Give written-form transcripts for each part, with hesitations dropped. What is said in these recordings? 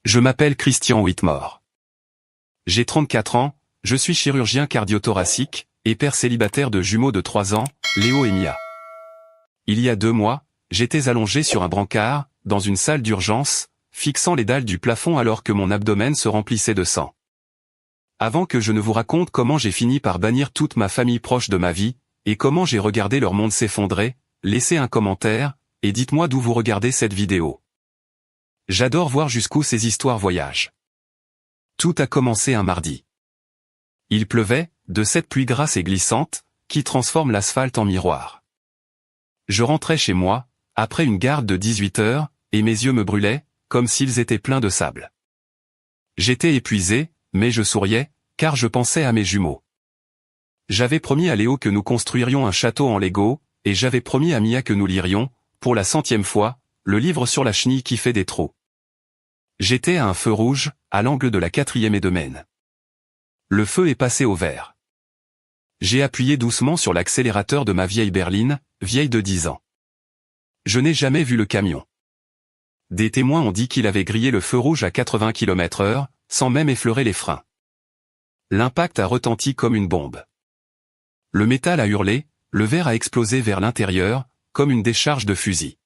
Je m'appelle Christian Whitmore. J'ai 34 ans, je suis chirurgien cardio-thoracique, et père célibataire de jumeaux de 3 ans, Léo et Mia. Il y a 2 mois, j'étais allongé sur un brancard, dans une salle d'urgence, fixant les dalles du plafond alors que mon abdomen se remplissait de sang. Avant que je ne vous raconte comment j'ai fini par bannir toute ma famille proche de ma vie, et comment j'ai regardé leur monde s'effondrer, laissez un commentaire, et dites-moi d'où vous regardez cette vidéo. J'adore voir jusqu'où ces histoires voyagent. Tout a commencé un mardi. Il pleuvait, de cette pluie grasse et glissante, qui transforme l'asphalte en miroir. Je rentrais chez moi, après une garde de 18 heures, et mes yeux me brûlaient, comme s'ils étaient pleins de sable. J'étais épuisé, mais je souriais, car je pensais à mes jumeaux. J'avais promis à Léo que nous construirions un château en Lego, et j'avais promis à Mia que nous lirions, pour la 100e fois, le livre sur la chenille qui fait des trous. J'étais à un feu rouge, à l'angle de la 4e et de Maine. Le feu est passé au vert. J'ai appuyé doucement sur l'accélérateur de ma vieille berline, vieille de 10 ans. Je n'ai jamais vu le camion. Des témoins ont dit qu'il avait grillé le feu rouge à 80 km/h, sans même effleurer les freins. L'impact a retenti comme une bombe. Le métal a hurlé, le verre a explosé vers l'intérieur, comme une décharge de fusil.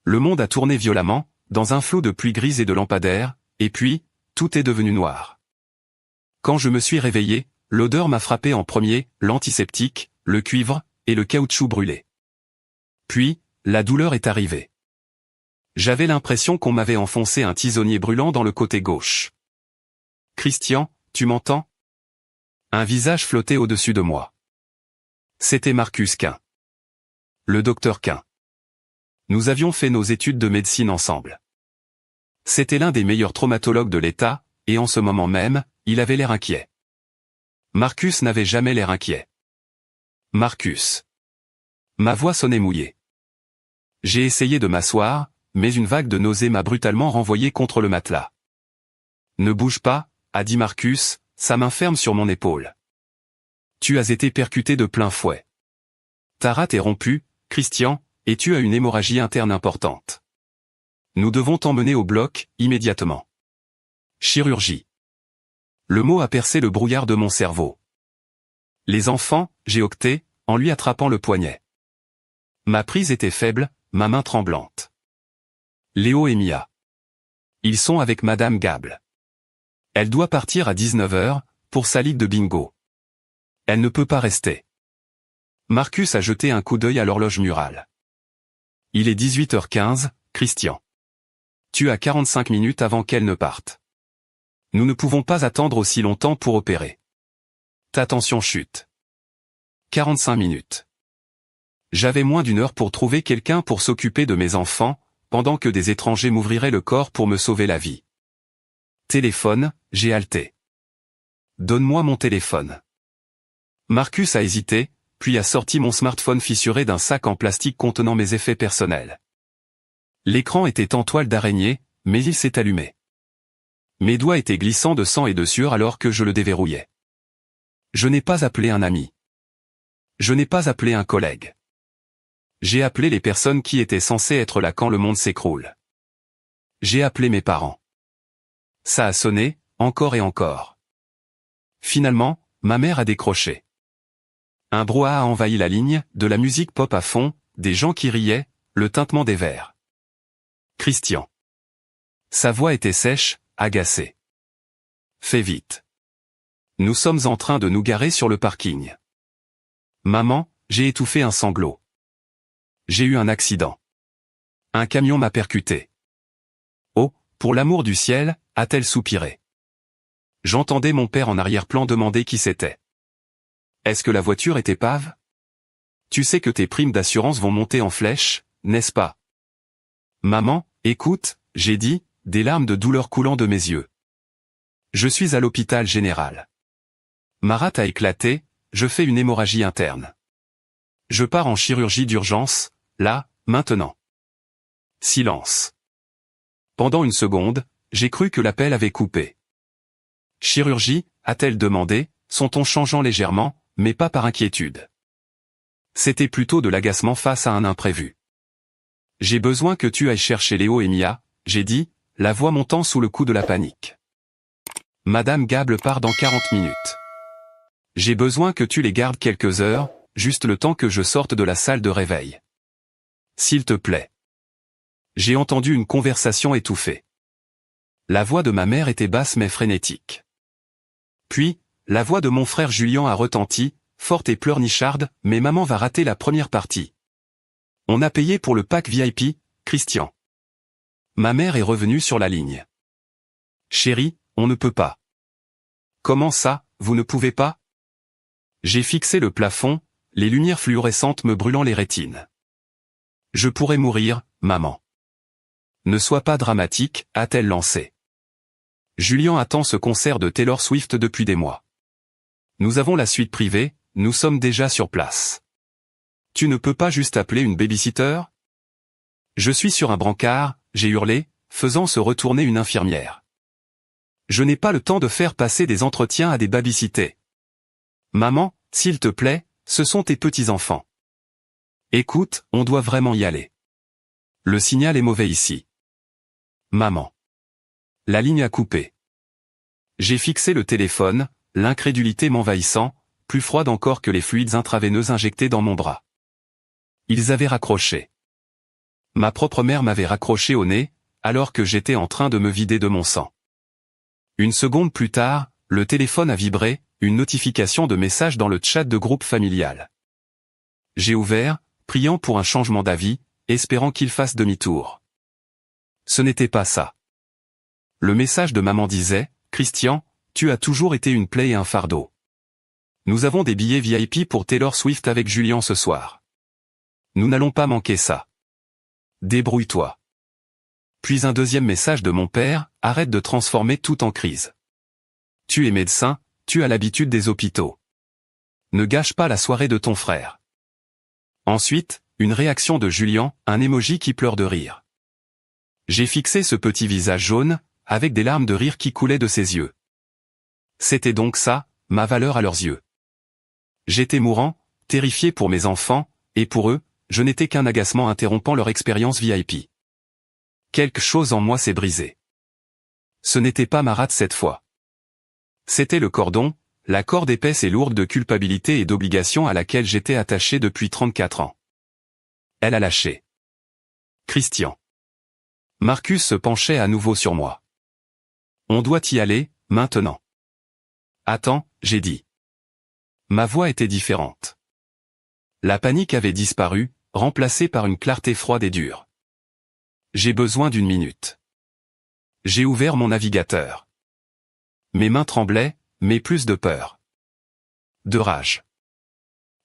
Le monde a tourné violemment, dans un flot de pluie grise et de lampadaires, et puis, tout est devenu noir. Quand je me suis réveillé, l'odeur m'a frappé en premier, l'antiseptique, le cuivre, et le caoutchouc brûlé. Puis, la douleur est arrivée. J'avais l'impression qu'on m'avait enfoncé un tisonnier brûlant dans le côté gauche. « Christian, tu m'entends » Un visage flottait au-dessus de moi. C'était Marcus Quin. Le docteur Quin. Nous avions fait nos études de médecine ensemble. C'était l'un des meilleurs traumatologues de l'État, et en ce moment même, il avait l'air inquiet. Marcus n'avait jamais l'air inquiet. Marcus. Ma voix sonnait mouillée. J'ai essayé de m'asseoir, mais une vague de nausée m'a brutalement renvoyé contre le matelas. « Ne bouge pas » a dit Marcus, sa main ferme sur mon épaule. « Tu as été percuté de plein fouet. Ta rate est rompue, Christian, et tu as une hémorragie interne importante. Nous devons t'emmener au bloc, immédiatement. » Chirurgie. Le mot a percé le brouillard de mon cerveau. « Les enfants » j'ai octé, en lui attrapant le poignet. Ma prise était faible, ma main tremblante. Léo et Mia. Ils sont avec Madame Gable. Elle doit partir à 19 h, pour sa ligue de bingo. Elle ne peut pas rester. Marcus a jeté un coup d'œil à l'horloge murale. Il est 18h15, Christian. Tu as 45 minutes avant qu'elle ne parte. Nous ne pouvons pas attendre aussi longtemps pour opérer. Ta tension chute. 45 minutes. J'avais moins d'1 heure pour trouver quelqu'un pour s'occuper de mes enfants, pendant que des étrangers m'ouvriraient le corps pour me sauver la vie. Téléphone, j'ai haleté. Donne-moi mon téléphone. Marcus a hésité, puis a sorti mon smartphone fissuré d'un sac en plastique contenant mes effets personnels. L'écran était en toile d'araignée, mais il s'est allumé. Mes doigts étaient glissants de sang et de sueur alors que je le déverrouillais. Je n'ai pas appelé un ami. Je n'ai pas appelé un collègue. J'ai appelé les personnes qui étaient censées être là quand le monde s'écroule. J'ai appelé mes parents. Ça a sonné, encore et encore. Finalement, ma mère a décroché. Un brouhaha a envahi la ligne, de la musique pop à fond, des gens qui riaient, le tintement des verres. Christian. Sa voix était sèche, agacée. Fais vite. Nous sommes en train de nous garer sur le parking. Maman, j'ai étouffé un sanglot. J'ai eu un accident. Un camion m'a percuté. Oh, pour l'amour du ciel, a-t-elle soupiré. J'entendais mon père en arrière-plan demander qui c'était. Est-ce que la voiture est épave ? Tu sais que tes primes d'assurance vont monter en flèche, n'est-ce pas ? Maman, écoute, j'ai dit, des larmes de douleur coulant de mes yeux. Je suis à l'hôpital général. Ma rate a éclaté, je fais une hémorragie interne. Je pars en chirurgie d'urgence, là, maintenant. Silence. Pendant une seconde, j'ai cru que l'appel avait coupé. Chirurgie, a-t-elle demandé, son ton changeant légèrement, mais pas par inquiétude. C'était plutôt de l'agacement face à un imprévu. J'ai besoin que tu ailles chercher Léo et Mia, j'ai dit, la voix montant sous le coup de la panique. Madame Gable part dans 40 minutes. J'ai besoin que tu les gardes quelques heures, juste le temps que je sorte de la salle de réveil. S'il te plaît. J'ai entendu une conversation étouffée. La voix de ma mère était basse mais frénétique. Puis, la voix de mon frère Julien a retenti, forte et pleurnicharde, mais maman va rater la première partie. On a payé pour le pack VIP, Christian. Ma mère est revenue sur la ligne. Chérie, on ne peut pas. Comment ça, vous ne pouvez pas? J'ai fixé le plafond, les lumières fluorescentes me brûlant les rétines. Je pourrais mourir, maman. Ne sois pas dramatique, a-t-elle lancé. Julien attend ce concert de Taylor Swift depuis des mois. Nous avons la suite privée, nous sommes déjà sur place. Tu ne peux pas juste appeler une babysitter? Je suis sur un brancard, j'ai hurlé, faisant se retourner une infirmière. Je n'ai pas le temps de faire passer des entretiens à des babysitters. Maman, s'il te plaît, ce sont tes petits-enfants. Écoute, on doit vraiment y aller. Le signal est mauvais ici. Maman. La ligne a coupé. J'ai fixé le téléphone, l'incrédulité m'envahissant, plus froide encore que les fluides intraveineux injectés dans mon bras. Ils avaient raccroché. Ma propre mère m'avait raccroché au nez, alors que j'étais en train de me vider de mon sang. Une seconde plus tard, le téléphone a vibré, une notification de message dans le chat de groupe familial. J'ai ouvert, priant pour un changement d'avis, espérant qu'il fasse demi-tour. Ce n'était pas ça. Le message de maman disait, « Christian, tu as toujours été une plaie et un fardeau. Nous avons des billets VIP pour Taylor Swift avec Julien ce soir. Nous n'allons pas manquer ça. Débrouille-toi. » Puis un deuxième message de mon père, « Arrête de transformer tout en crise. Tu es médecin, tu as l'habitude des hôpitaux. Ne gâche pas la soirée de ton frère. » Ensuite, une réaction de Julien, un emoji qui pleure de rire. J'ai fixé ce petit visage jaune, avec des larmes de rire qui coulaient de ses yeux. C'était donc ça, ma valeur à leurs yeux. J'étais mourant, terrifié pour mes enfants, et pour eux, je n'étais qu'un agacement interrompant leur expérience VIP. Quelque chose en moi s'est brisé. Ce n'était pas ma rate cette fois. C'était le cordon, la corde épaisse et lourde de culpabilité et d'obligation à laquelle j'étais attaché depuis 34 ans. Elle a lâché. Christian. Marcus se penchait à nouveau sur moi. On doit y aller, maintenant. Attends, j'ai dit. Ma voix était différente. La panique avait disparu, remplacée par une clarté froide et dure. J'ai besoin d'une minute. J'ai ouvert mon navigateur. Mes mains tremblaient, mais plus de peur. De rage.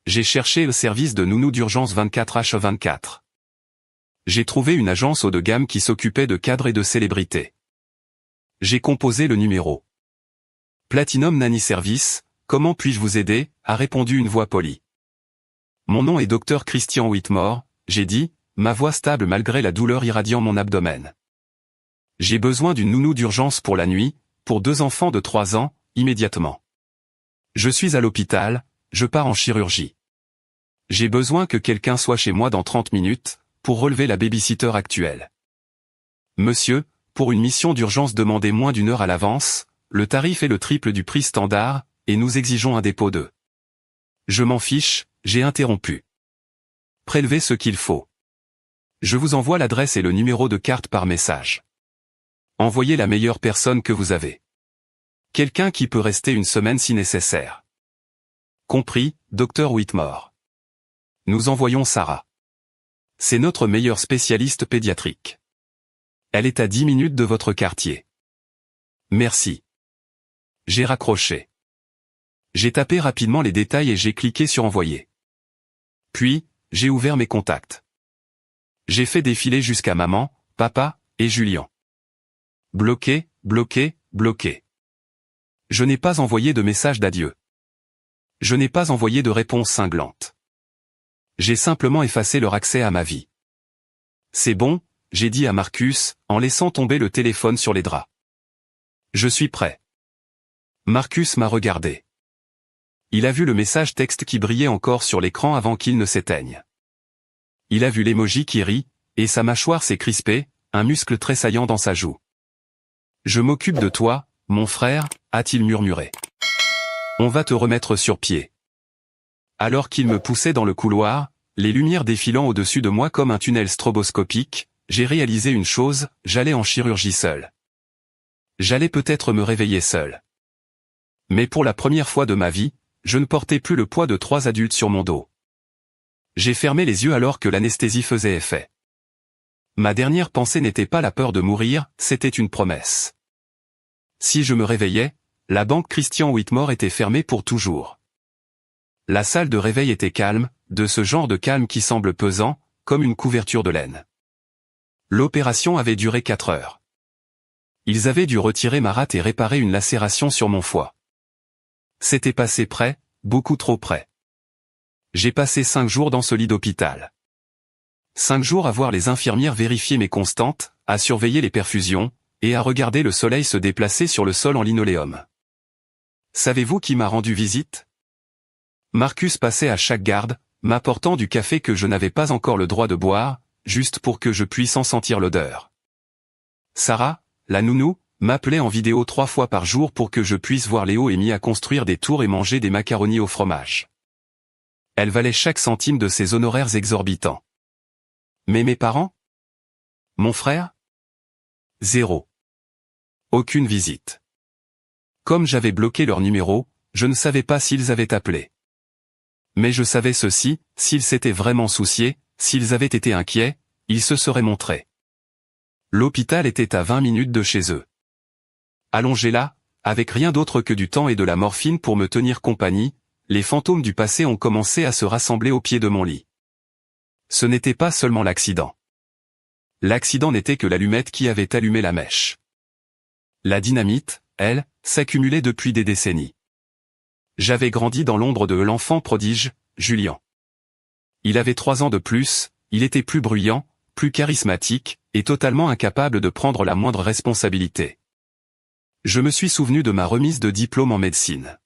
J'ai cherché le service de nounou d'urgence 24h24. J'ai trouvé une agence haut de gamme qui s'occupait de cadres et de célébrités. J'ai composé le numéro. Platinum Nanny Service, comment puis-je vous aider, a répondu une voix polie. Mon nom est Dr Christian Whitmore, j'ai dit, ma voix stable malgré la douleur irradiant mon abdomen. J'ai besoin d'une nounou d'urgence pour la nuit, pour 2 enfants de 3 ans, immédiatement. Je suis à l'hôpital, je pars en chirurgie. J'ai besoin que quelqu'un soit chez moi dans 30 minutes, pour relever la babysitter actuelle. Monsieur, pour une mission d'urgence demandez moins d'1 heure à l'avance, le tarif est le triple du prix standard, et nous exigeons un dépôt de. Je m'en fiche, j'ai interrompu. Prélevez ce qu'il faut. Je vous envoie l'adresse et le numéro de carte par message. Envoyez la meilleure personne que vous avez. Quelqu'un qui peut rester une semaine si nécessaire. Compris, Dr Whitmore. Nous envoyons Sarah. C'est notre meilleure spécialiste pédiatrique. Elle est à 10 minutes de votre quartier. Merci. J'ai raccroché. J'ai tapé rapidement les détails et j'ai cliqué sur envoyer. Puis, j'ai ouvert mes contacts. J'ai fait défiler jusqu'à maman, papa, et Julien. Bloqué, bloqué, bloqué. Je n'ai pas envoyé de message d'adieu. Je n'ai pas envoyé de réponse cinglante. J'ai simplement effacé leur accès à ma vie. C'est bon, j'ai dit à Marcus, en laissant tomber le téléphone sur les draps. Je suis prêt. Marcus m'a regardé. Il a vu le message texte qui brillait encore sur l'écran avant qu'il ne s'éteigne. Il a vu l'emoji qui rit, et sa mâchoire s'est crispée, un muscle tressaillant dans sa joue. Je m'occupe de toi, mon frère, a-t-il murmuré. On va te remettre sur pied. Alors qu'il me poussait dans le couloir, les lumières défilant au-dessus de moi comme un tunnel stroboscopique, j'ai réalisé une chose, j'allais en chirurgie seul. J'allais peut-être me réveiller seul. Mais pour la première fois de ma vie, je ne portais plus le poids de 3 adultes sur mon dos. J'ai fermé les yeux alors que l'anesthésie faisait effet. Ma dernière pensée n'était pas la peur de mourir, c'était une promesse. Si je me réveillais, la banque Christian Whitmore était fermée pour toujours. La salle de réveil était calme, de ce genre de calme qui semble pesant, comme une couverture de laine. L'opération avait duré 4 heures. Ils avaient dû retirer ma rate et réparer une lacération sur mon foie. C'était passé près, beaucoup trop près. J'ai passé 5 jours dans ce lit d'hôpital. 5 jours à voir les infirmières vérifier mes constantes, à surveiller les perfusions, et à regarder le soleil se déplacer sur le sol en linoléum. Savez-vous qui m'a rendu visite? Marcus passait à chaque garde, m'apportant du café que je n'avais pas encore le droit de boire, juste pour que je puisse en sentir l'odeur. Sarah, la nounou, m'appelait en vidéo 3 fois par jour pour que je puisse voir Léo et Mia construire des tours et manger des macaronis au fromage. Elle valait chaque centime de ses honoraires exorbitants. Mais mes parents? Mon frère? 0. Aucune visite. Comme j'avais bloqué leur numéro, je ne savais pas s'ils avaient appelé. Mais je savais ceci, s'ils s'étaient vraiment souciés, s'ils avaient été inquiets, ils se seraient montrés. L'hôpital était à 20 minutes de chez eux. Allongé là, avec rien d'autre que du temps et de la morphine pour me tenir compagnie, les fantômes du passé ont commencé à se rassembler au pied de mon lit. Ce n'était pas seulement l'accident. L'accident n'était que l'allumette qui avait allumé la mèche. La dynamite, elle, s'accumulait depuis des décennies. J'avais grandi dans l'ombre de l'enfant prodige, Julien. Il avait 3 ans de plus, il était plus bruyant, plus charismatique, et totalement incapable de prendre la moindre responsabilité. Je me suis souvenu de ma remise de diplôme en médecine.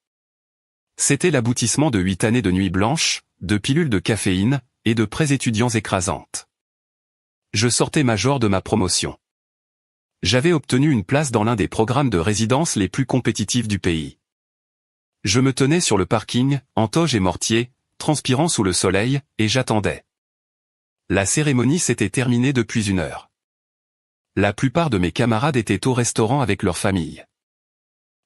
C'était l'aboutissement de 8 années de nuit blanche, de pilules de caféine, et de pré-étudiants écrasantes. Je sortais major de ma promotion. J'avais obtenu une place dans l'un des programmes de résidence les plus compétitifs du pays. Je me tenais sur le parking, en toge et mortier, transpirant sous le soleil, et j'attendais. La cérémonie s'était terminée depuis 1 heure. La plupart de mes camarades étaient au restaurant avec leur famille.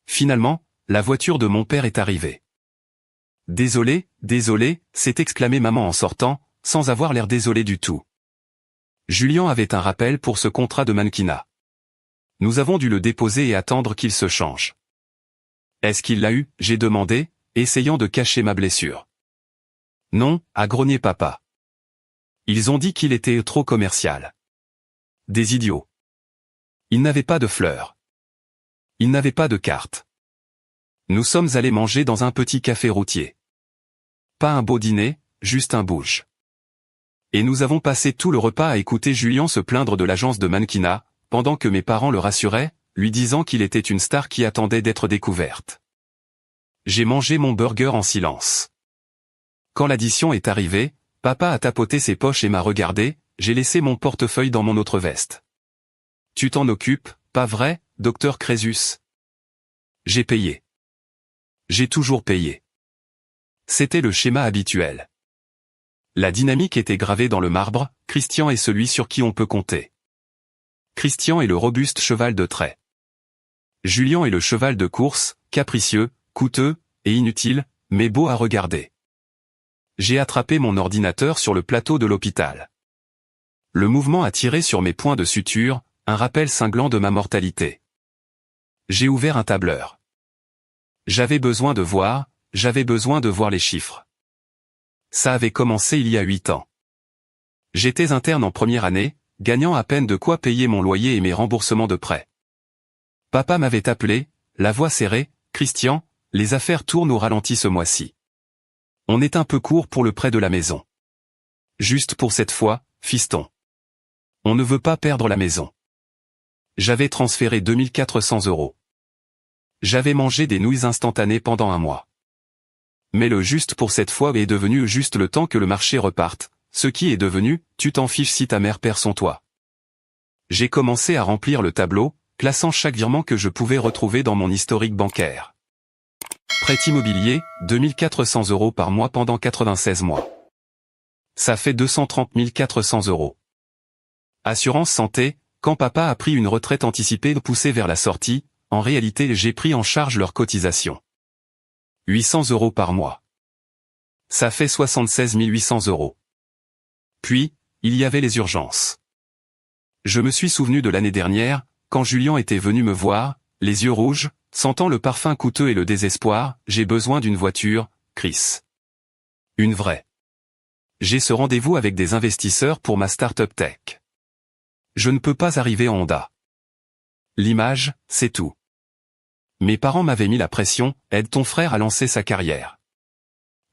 Finalement, la voiture de mon père est arrivée. « Désolé, désolé », s'est exclamé maman en sortant, sans avoir l'air désolé du tout. Julien avait un rappel pour ce contrat de mannequinat. Nous avons dû le déposer et attendre qu'il se change. Est-ce qu'il l'a eu? J'ai demandé, essayant de cacher ma blessure. Non, a grogné papa. Ils ont dit qu'il était trop commercial. Des idiots. Il n'avait pas de fleurs. Il n'avait pas de carte. Nous sommes allés manger dans un petit café routier. Pas un beau dîner, juste un bouge. Et nous avons passé tout le repas à écouter Julien se plaindre de l'agence de mannequinat, pendant que mes parents le rassuraient, lui disant qu'il était une star qui attendait d'être découverte. J'ai mangé mon burger en silence. Quand l'addition est arrivée, papa a tapoté ses poches et m'a regardé, j'ai laissé mon portefeuille dans mon autre veste. Tu t'en occupes, pas vrai, docteur Crésus? J'ai payé. J'ai toujours payé. C'était le schéma habituel. La dynamique était gravée dans le marbre, Christian est celui sur qui on peut compter. Christian est le robuste cheval de trait. Julien est le cheval de course, capricieux, coûteux, et inutile, mais beau à regarder. J'ai attrapé mon ordinateur sur le plateau de l'hôpital. Le mouvement a tiré sur mes points de suture, un rappel cinglant de ma mortalité. J'ai ouvert un tableur. J'avais besoin de voir les chiffres. Ça avait commencé il y a 8 ans. J'étais interne en première année, gagnant à peine de quoi payer mon loyer et mes remboursements de prêts. Papa m'avait appelé, la voix serrée, « Christian, les affaires tournent au ralenti ce mois-ci. On est un peu court pour le prêt de la maison. Juste pour cette fois, fiston. On ne veut pas perdre la maison. » J'avais transféré 2400 €. J'avais mangé des nouilles instantanées pendant 1 mois. Mais le juste pour cette fois est devenu juste le temps que le marché reparte, ce qui est devenu, tu t'en fiches si ta mère perd son toit. J'ai commencé à remplir le tableau, classant chaque virement que je pouvais retrouver dans mon historique bancaire. Prêt immobilier, 2400 € par mois pendant 96 mois. Ça fait 230 400 €. Assurance santé, quand papa a pris une retraite anticipée poussée vers la sortie, en réalité j'ai pris en charge leurs cotisations. 800 € par mois. Ça fait 76 800 €. Puis, il y avait les urgences. Je me suis souvenu de l'année dernière, quand Julien était venu me voir, les yeux rouges, sentant le parfum coûteux et le désespoir, j'ai besoin d'une voiture, Chris. Une vraie. J'ai ce rendez-vous avec des investisseurs pour ma start-up tech. Je ne peux pas arriver en Honda. L'image, c'est tout. Mes parents m'avaient mis la pression, aide ton frère à lancer sa carrière.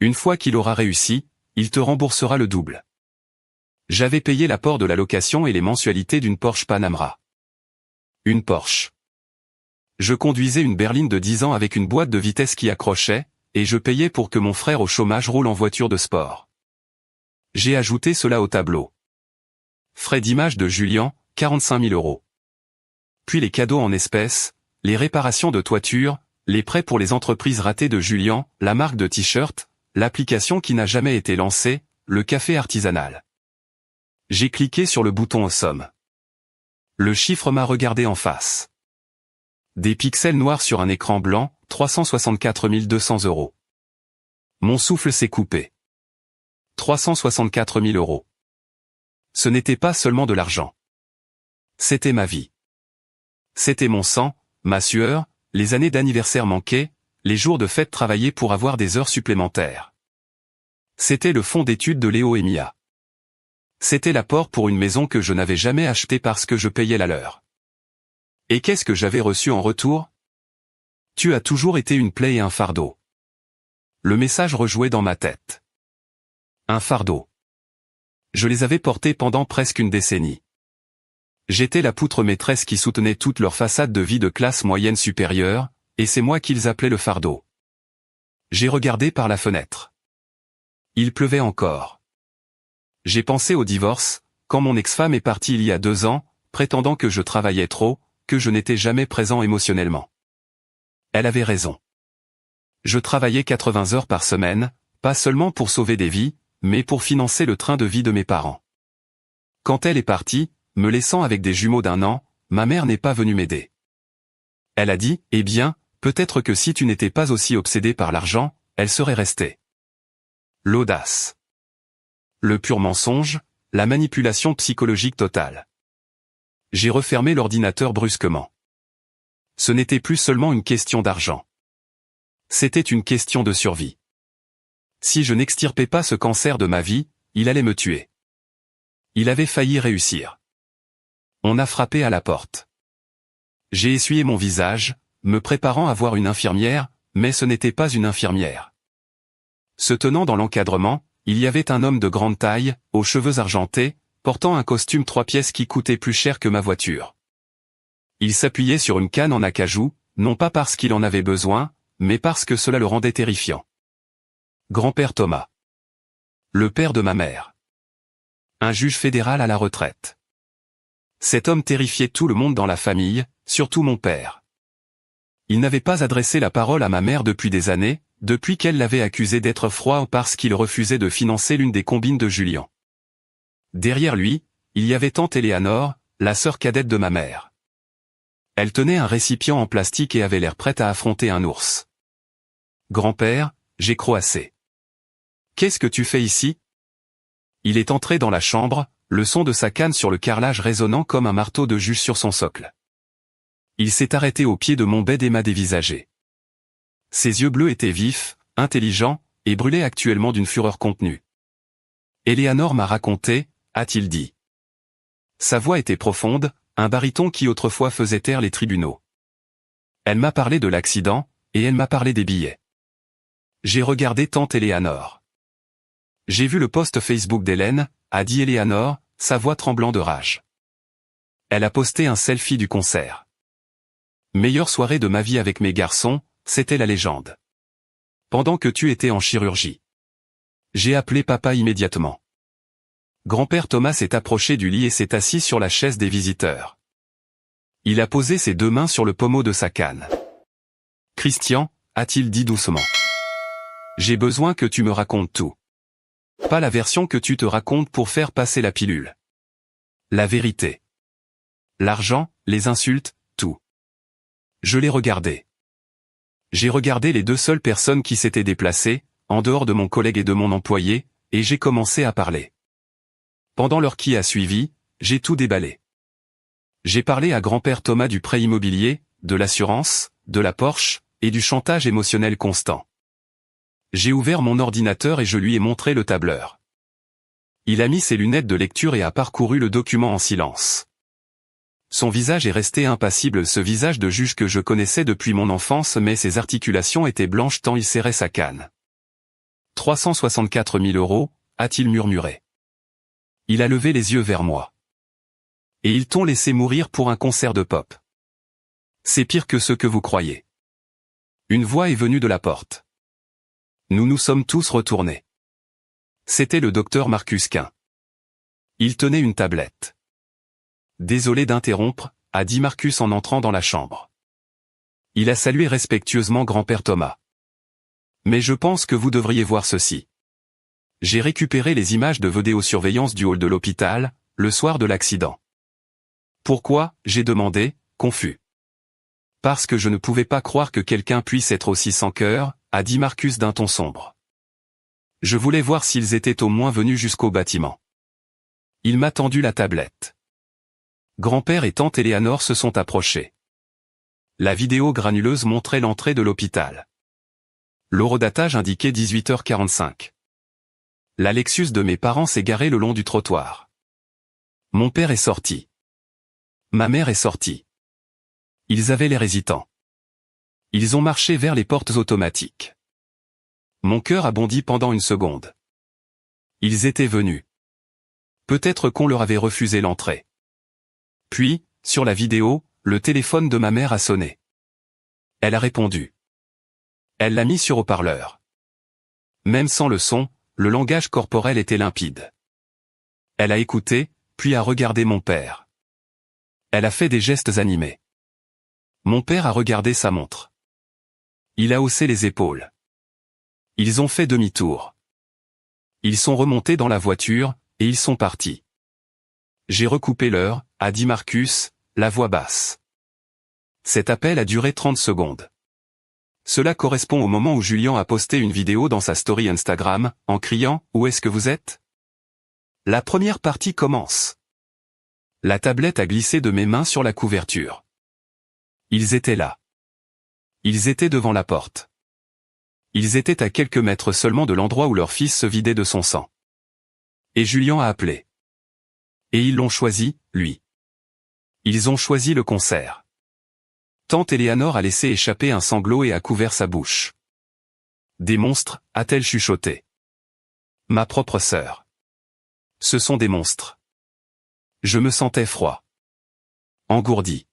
Une fois qu'il aura réussi, il te remboursera le double. J'avais payé l'apport de la location et les mensualités d'une Porsche Panamera. Une Porsche. Je conduisais une berline de 10 ans avec une boîte de vitesse qui accrochait, et je payais pour que mon frère au chômage roule en voiture de sport. J'ai ajouté cela au tableau. Frais d'image de Julien, 45 000 €. Puis les cadeaux en espèces, les réparations de toiture, les prêts pour les entreprises ratées de Julien, la marque de t-shirt, l'application qui n'a jamais été lancée, le café artisanal. J'ai cliqué sur le bouton aux sommes. Le chiffre m'a regardé en face. Des pixels noirs sur un écran blanc, 364 200 €. Mon souffle s'est coupé. 364 000 €. Ce n'était pas seulement de l'argent. C'était ma vie. C'était mon sang, ma sueur, les années d'anniversaire manquées, les jours de fête travaillés pour avoir des heures supplémentaires. C'était le fonds d'études de Léo et Mia. C'était l'apport pour une maison que je n'avais jamais achetée parce que je payais la leur. Et qu'est-ce que j'avais reçu en retour? Tu as toujours été une plaie et un fardeau. Le message rejouait dans ma tête. Un fardeau. Je les avais portés pendant presque une décennie. J'étais la poutre maîtresse qui soutenait toute leur façade de vie de classe moyenne supérieure, et c'est moi qu'ils appelaient le fardeau. J'ai regardé par la fenêtre. Il pleuvait encore. J'ai pensé au divorce, quand mon ex-femme est partie il y a 2 ans, prétendant que je travaillais trop, que je n'étais jamais présent émotionnellement. Elle avait raison. Je travaillais 80 heures par semaine, pas seulement pour sauver des vies, mais pour financer le train de vie de mes parents. Quand elle est partie, me laissant avec des jumeaux d'1 an, ma mère n'est pas venue m'aider. Elle a dit, eh bien, peut-être que si tu n'étais pas aussi obsédé par l'argent, elle serait restée. L'audace. Le pur mensonge, la manipulation psychologique totale. J'ai refermé l'ordinateur brusquement. Ce n'était plus seulement une question d'argent. C'était une question de survie. Si je n'extirpais pas ce cancer de ma vie, il allait me tuer. Il avait failli réussir. On a frappé à la porte. J'ai essuyé mon visage, me préparant à voir une infirmière, mais ce n'était pas une infirmière. Se tenant dans l'encadrement, il y avait un homme de grande taille, aux cheveux argentés, portant un costume 3 pièces qui coûtait plus cher que ma voiture. Il s'appuyait sur une canne en acajou, non pas parce qu'il en avait besoin, mais parce que cela le rendait terrifiant. Grand-père Thomas. Le père de ma mère. Un juge fédéral à la retraite. Cet homme terrifiait tout le monde dans la famille, surtout mon père. Il n'avait pas adressé la parole à ma mère depuis des années, depuis qu'elle l'avait accusé d'être froid parce qu'il refusait de financer l'une des combines de Julien. Derrière lui, il y avait tante Éléanore, la sœur cadette de ma mère. Elle tenait un récipient en plastique et avait l'air prête à affronter un ours. Grand-père, j'ai croassé. Qu'est-ce que tu fais ici? Il est entré dans la chambre, le son de sa canne sur le carrelage résonnant comme un marteau de juge sur son socle. Il s'est arrêté au pied de mon bed et m'a dévisagé. Ses yeux bleus étaient vifs, intelligents, et brûlaient actuellement d'une fureur contenue. Éléanore m'a raconté, a-t-il dit. Sa voix était profonde, un baryton qui autrefois faisait taire les tribunaux. Elle m'a parlé de l'accident, et elle m'a parlé des billets. J'ai regardé tante Éléanore. J'ai vu le post Facebook d'Hélène, a dit Éléanore, sa voix tremblant de rage. Elle a posté un selfie du concert. Meilleure soirée de ma vie avec mes garçons, c'était la légende. Pendant que tu étais en chirurgie. J'ai appelé papa immédiatement. Grand-père Thomas s'est approché du lit et s'est assis sur la chaise des visiteurs. Il a posé ses deux mains sur le pommeau de sa canne. « Christian, a-t-il dit doucement. J'ai besoin que tu me racontes tout. Pas la version que tu te racontes pour faire passer la pilule. La vérité. L'argent, les insultes, tout. » Je l'ai regardé. J'ai regardé les deux seules personnes qui s'étaient déplacées, en dehors de mon collègue et de mon employé, et j'ai commencé à parler. Pendant l'heure qui a suivi, j'ai tout déballé. J'ai parlé à grand-père Thomas du prêt immobilier, de l'assurance, de la Porsche, et du chantage émotionnel constant. J'ai ouvert mon ordinateur et je lui ai montré le tableur. Il a mis ses lunettes de lecture et a parcouru le document en silence. Son visage est resté impassible, ce visage de juge que je connaissais depuis mon enfance, mais ses articulations étaient blanches tant il serrait sa canne. 364 000 €, a-t-il murmuré. Il a levé les yeux vers moi. Et ils t'ont laissé mourir pour un concert de pop. C'est pire que ce que vous croyez. Une voix est venue de la porte. Nous nous sommes tous retournés. C'était le docteur Marcus Quin. Il tenait une tablette. Désolé d'interrompre, a dit Marcus en entrant dans la chambre. Il a salué respectueusement grand-père Thomas. Mais je pense que vous devriez voir ceci. J'ai récupéré les images de vidéosurveillance du hall de l'hôpital, le soir de l'accident. Pourquoi, j'ai demandé, confus. Parce que je ne pouvais pas croire que quelqu'un puisse être aussi sans cœur, a dit Marcus d'un ton sombre. Je voulais voir s'ils étaient au moins venus jusqu'au bâtiment. Il m'a tendu la tablette. Grand-père et tante Éléanore se sont approchés. La vidéo granuleuse montrait l'entrée de l'hôpital. L'horodatage indiquait 18h45. La Lexus de mes parents s'est garée le long du trottoir. Mon père est sorti. Ma mère est sortie. Ils avaient l'air hésitants. Ils ont marché vers les portes automatiques. Mon cœur a bondi pendant une seconde. Ils étaient venus. Peut-être qu'on leur avait refusé l'entrée. Puis, sur la vidéo, le téléphone de ma mère a sonné. Elle a répondu. Elle l'a mis sur haut-parleur. Même sans le son, le langage corporel était limpide. Elle a écouté, puis a regardé mon père. Elle a fait des gestes animés. Mon père a regardé sa montre. Il a haussé les épaules. Ils ont fait demi-tour. Ils sont remontés dans la voiture, et ils sont partis. J'ai recoupé l'heure, a dit Marcus, la voix basse. Cet appel a duré 30 secondes. Cela correspond au moment où Julien a posté une vidéo dans sa story Instagram, en criant « Où est-ce que vous êtes ?» La première partie commence. La tablette a glissé de mes mains sur la couverture. Ils étaient là. Ils étaient devant la porte. Ils étaient à quelques mètres seulement de l'endroit où leur fils se vidait de son sang. Et Julien a appelé. Et ils l'ont choisi, lui. Ils ont choisi le concert. Tante Éléanore a laissé échapper un sanglot et a couvert sa bouche. Des monstres, a-t-elle chuchoté. Ma propre sœur. Ce sont des monstres. Je me sentais froid. Engourdi.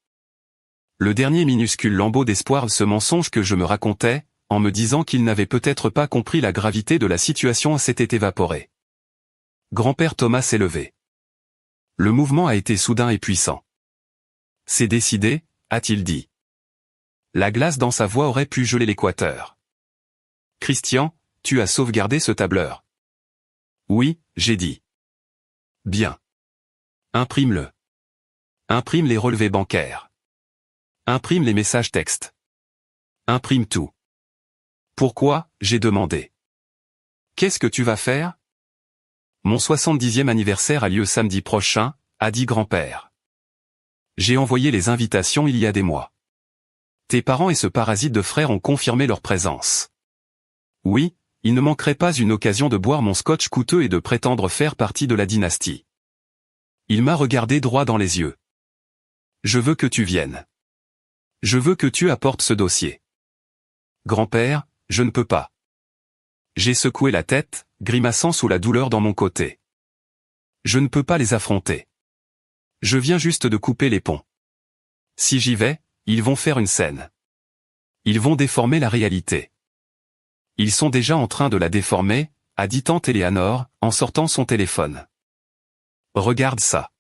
Le dernier minuscule lambeau d'espoir, ce mensonge que je me racontais, en me disant qu'il n'avait peut-être pas compris la gravité de la situation, s'était évaporé. Grand-père Thomas s'est levé. Le mouvement a été soudain et puissant. C'est décidé, a-t-il dit. La glace dans sa voix aurait pu geler l'équateur. Christian, tu as sauvegardé ce tableur. Oui, j'ai dit. Bien. Imprime-le. Imprime les relevés bancaires. Imprime les messages textes. Imprime tout. Pourquoi, j'ai demandé. Qu'est-ce que tu vas faire? Mon 70e anniversaire a lieu samedi prochain, a dit grand-père. J'ai envoyé les invitations il y a des mois. Tes parents et ce parasite de frère ont confirmé leur présence. Oui, il ne manquerait pas une occasion de boire mon scotch coûteux et de prétendre faire partie de la dynastie. Il m'a regardé droit dans les yeux. Je veux que tu viennes. Je veux que tu apportes ce dossier. Grand-père, je ne peux pas. J'ai secoué la tête, grimaçant sous la douleur dans mon côté. Je ne peux pas les affronter. Je viens juste de couper les ponts. Si j'y vais, ils vont faire une scène. Ils vont déformer la réalité. Ils sont déjà en train de la déformer, a dit tante Éléanore, en sortant son téléphone. Regarde ça.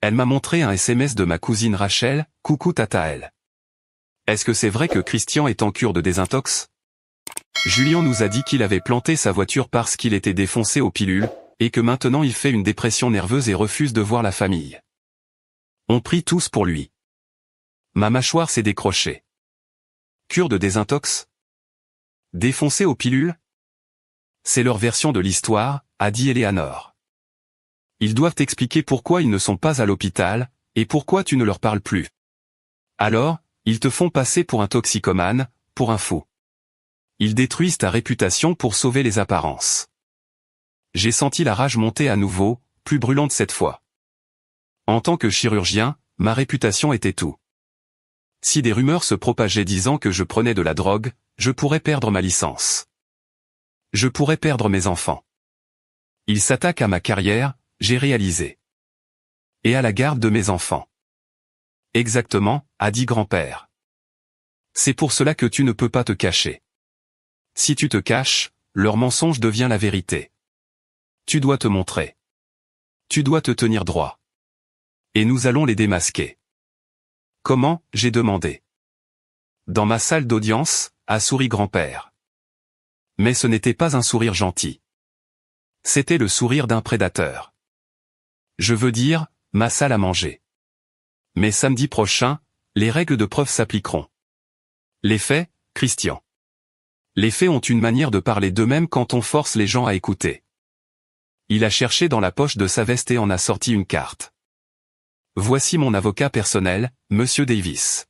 Elle m'a montré un SMS de ma cousine Rachel, coucou tata elle. Est-ce que c'est vrai que Christian est en cure de désintox? Julien nous a dit qu'il avait planté sa voiture parce qu'il était défoncé aux pilules, et que maintenant il fait une dépression nerveuse et refuse de voir la famille. On prie tous pour lui. Ma mâchoire s'est décrochée. Cure de désintox? Défoncé aux pilules? C'est leur version de l'histoire, a dit Eleanor. Ils doivent t'expliquer pourquoi ils ne sont pas à l'hôpital, et pourquoi tu ne leur parles plus. Alors, ils te font passer pour un toxicomane, pour un fou. Ils détruisent ta réputation pour sauver les apparences. J'ai senti la rage monter à nouveau, plus brûlante cette fois. En tant que chirurgien, ma réputation était tout. Si des rumeurs se propageaient disant que je prenais de la drogue, je pourrais perdre ma licence. Je pourrais perdre mes enfants. Ils s'attaquent à ma carrière, j'ai réalisé. Et à la garde de mes enfants. Exactement, a dit grand-père. C'est pour cela que tu ne peux pas te cacher. Si tu te caches, leur mensonge devient la vérité. Tu dois te montrer. Tu dois te tenir droit. Et nous allons les démasquer. Comment, j'ai demandé. Dans ma salle d'audience, a souri grand-père. Mais ce n'était pas un sourire gentil. C'était le sourire d'un prédateur. Je veux dire, ma salle à manger. Mais samedi prochain, les règles de preuve s'appliqueront. Les faits, Christian. Les faits ont une manière de parler d'eux-mêmes quand on force les gens à écouter. Il a cherché dans la poche de sa veste et en a sorti une carte. Voici mon avocat personnel, Monsieur Davis.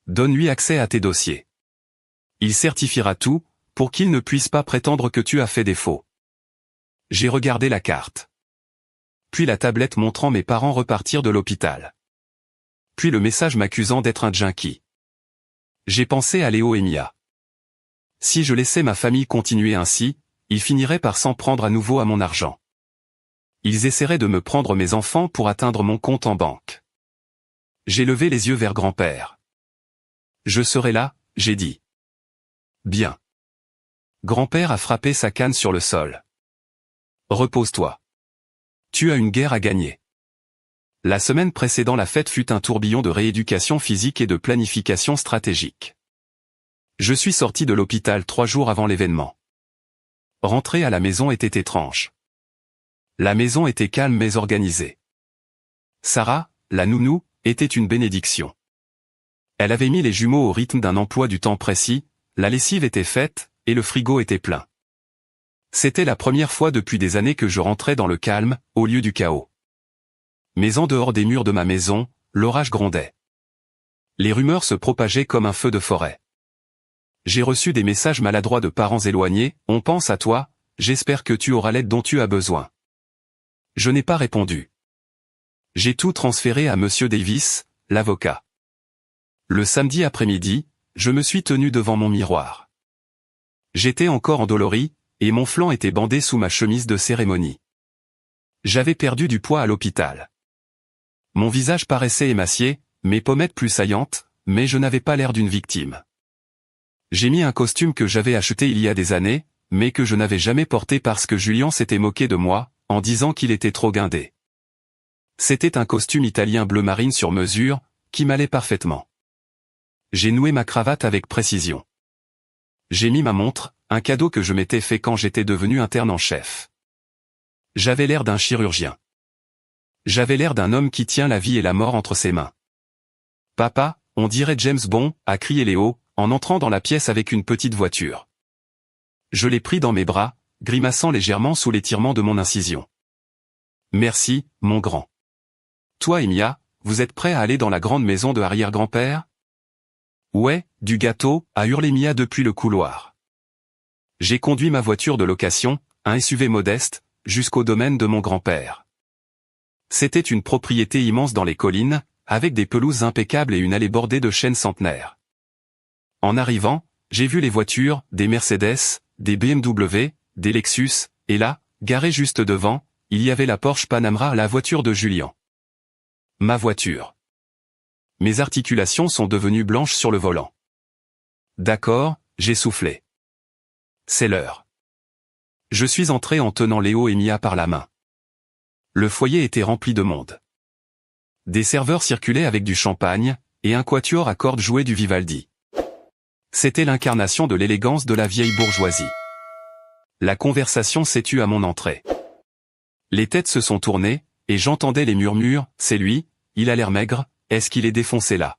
Donne-lui accès à tes dossiers. Il certifiera tout, pour qu'il ne puisse pas prétendre que tu as fait défaut. J'ai regardé la carte. Puis la tablette montrant mes parents repartir de l'hôpital. Puis le message m'accusant d'être un junkie. J'ai pensé à Léo et Mia. Si je laissais ma famille continuer ainsi, ils finiraient par s'en prendre à nouveau à mon argent. Ils essaieraient de me prendre mes enfants pour atteindre mon compte en banque. J'ai levé les yeux vers grand-père. Je serai là, j'ai dit. Bien. Grand-père a frappé sa canne sur le sol. Repose-toi. Tu as une guerre à gagner. La semaine précédant la fête fut un tourbillon de rééducation physique et de planification stratégique. Je suis sorti de l'hôpital 3 jours avant l'événement. Rentrer à la maison était étrange. La maison était calme mais organisée. Sarah, la nounou, était une bénédiction. Elle avait mis les jumeaux au rythme d'un emploi du temps précis, la lessive était faite, et le frigo était plein. C'était la première fois depuis des années que je rentrais dans le calme, au lieu du chaos. Mais en dehors des murs de ma maison, l'orage grondait. Les rumeurs se propageaient comme un feu de forêt. J'ai reçu des messages maladroits de parents éloignés, on pense à toi, j'espère que tu auras l'aide dont tu as besoin. Je n'ai pas répondu. J'ai tout transféré à Monsieur Davis, l'avocat. Le samedi après-midi, je me suis tenu devant mon miroir. J'étais encore endolori, et mon flanc était bandé sous ma chemise de cérémonie. J'avais perdu du poids à l'hôpital. Mon visage paraissait émacié, mes pommettes plus saillantes, mais je n'avais pas l'air d'une victime. J'ai mis un costume que j'avais acheté il y a des années, mais que je n'avais jamais porté parce que Julien s'était moqué de moi, en disant qu'il était trop guindé. C'était un costume italien bleu marine sur mesure, qui m'allait parfaitement. J'ai noué ma cravate avec précision. J'ai mis ma montre, un cadeau que je m'étais fait quand j'étais devenu interne en chef. J'avais l'air d'un chirurgien. J'avais l'air d'un homme qui tient la vie et la mort entre ses mains. « Papa, on dirait James Bond », a crié Léo, en entrant dans la pièce avec une petite voiture. Je l'ai pris dans mes bras, grimaçant légèrement sous l'étirement de mon incision. « Merci, mon grand. Toi et Mia, vous êtes prêts à aller dans la grande maison de arrière-grand-père ?»« Ouais, du gâteau », a hurlé Mia depuis le couloir. J'ai conduit ma voiture de location, un SUV modeste, jusqu'au domaine de mon grand-père. C'était une propriété immense dans les collines, avec des pelouses impeccables et une allée bordée de chênes centenaires. En arrivant, j'ai vu les voitures, des Mercedes, des BMW, des Lexus, et là, garée juste devant, il y avait la Porsche Panamera, la voiture de Julien. Ma voiture. Mes articulations sont devenues blanches sur le volant. D'accord, j'ai soufflé. C'est l'heure. Je suis entré en tenant Léo et Mia par la main. Le foyer était rempli de monde. Des serveurs circulaient avec du champagne, et un quatuor à cordes jouait du Vivaldi. C'était l'incarnation de l'élégance de la vieille bourgeoisie. La conversation s'est tue à mon entrée. Les têtes se sont tournées, et j'entendais les murmures, « C'est lui, il a l'air maigre, est-ce qu'il est défoncé là ?»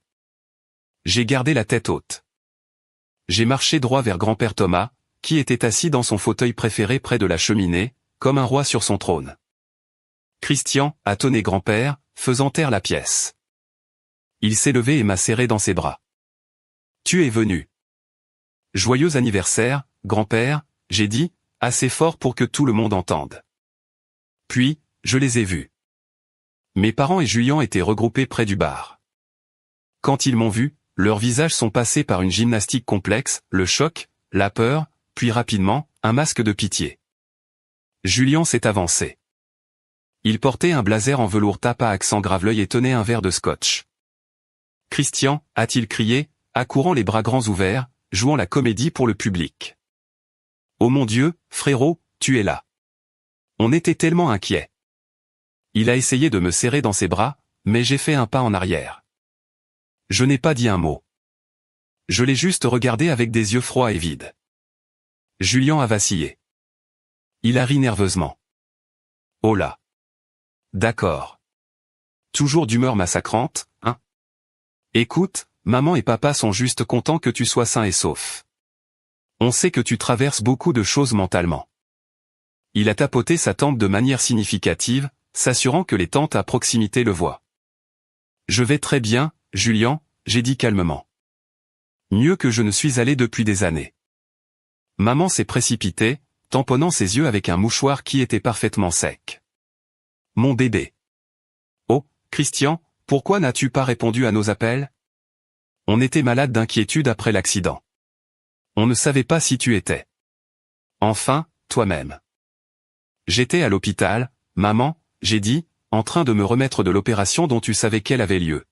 J'ai gardé la tête haute. J'ai marché droit vers grand-père Thomas, qui était assis dans son fauteuil préféré près de la cheminée, comme un roi sur son trône. « Christian » a tonné grand-père, faisant taire la pièce. Il s'est levé et m'a serré dans ses bras. « Tu es venu. »« Joyeux anniversaire, grand-père » j'ai dit, assez fort pour que tout le monde entende. Puis, je les ai vus. Mes parents et Julien étaient regroupés près du bar. Quand ils m'ont vu, leurs visages sont passés par une gymnastique complexe, le choc, la peur, puis rapidement, un masque de pitié. Julien s'est avancé. Il portait un blazer en velours tape à accent graveleuil et tenait un verre de scotch. « Christian » a-t-il crié, accourant les bras grands ouverts, jouant la comédie pour le public. « Oh mon Dieu, frérot, tu es là. On était tellement inquiets. » Il a essayé de me serrer dans ses bras, mais j'ai fait un pas en arrière. Je n'ai pas dit un mot. Je l'ai juste regardé avec des yeux froids et vides. Julien a vacillé. Il a ri nerveusement. « Oh là. D'accord. Toujours d'humeur massacrante, hein? Écoute, maman et papa sont juste contents que tu sois sain et sauf. On sait que tu traverses beaucoup de choses mentalement. » Il a tapoté sa tempe de manière significative, s'assurant que les tantes à proximité le voient. « Je vais très bien, Julien » j'ai dit calmement. « Mieux que je ne suis allé depuis des années. » Maman s'est précipitée, tamponnant ses yeux avec un mouchoir qui était parfaitement sec. « Mon bébé. »« Oh, Christian, pourquoi n'as-tu pas répondu à nos appels ? On était malade d'inquiétude après l'accident. On ne savait pas si tu étais. Enfin, toi-même. » J'étais à l'hôpital, maman, j'ai dit, en train de me remettre de l'opération dont tu savais qu'elle avait lieu.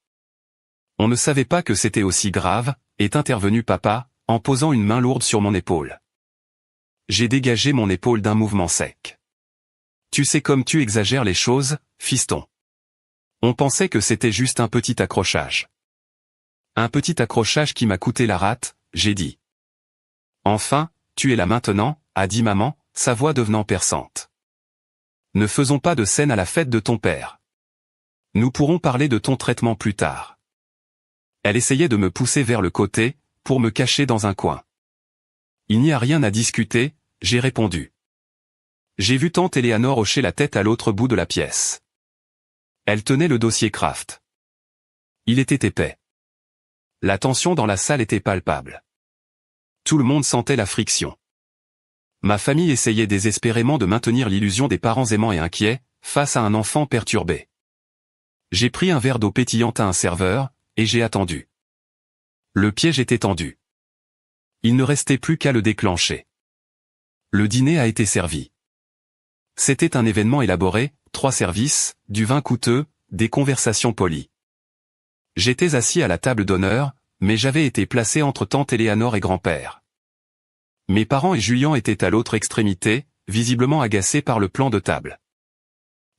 On ne savait pas que c'était aussi grave, est intervenu papa, en posant une main lourde sur mon épaule. J'ai dégagé mon épaule d'un mouvement sec. Tu sais comme tu exagères les choses, fiston. On pensait que c'était juste un petit accrochage. Un petit accrochage qui m'a coûté la rate, j'ai dit. Enfin, tu es là maintenant, a dit maman, sa voix devenant perçante. Ne faisons pas de scène à la fête de ton père. Nous pourrons parler de ton traitement plus tard. Elle essayait de me pousser vers le côté, pour me cacher dans un coin. Il n'y a rien à discuter, j'ai répondu. J'ai vu tante Éléanore hocher la tête à l'autre bout de la pièce. Elle tenait le dossier Kraft. Il était épais. La tension dans la salle était palpable. Tout le monde sentait la friction. Ma famille essayait désespérément de maintenir l'illusion des parents aimants et inquiets, face à un enfant perturbé. J'ai pris un verre d'eau pétillante à un serveur, et j'ai attendu. Le piège était tendu. Il ne restait plus qu'à le déclencher. Le dîner a été servi. C'était un événement élaboré, 3 services, du vin coûteux, des conversations polies. J'étais assis à la table d'honneur, mais j'avais été placé entre tante Éléanore et grand-père. Mes parents et Julien étaient à l'autre extrémité, visiblement agacés par le plan de table.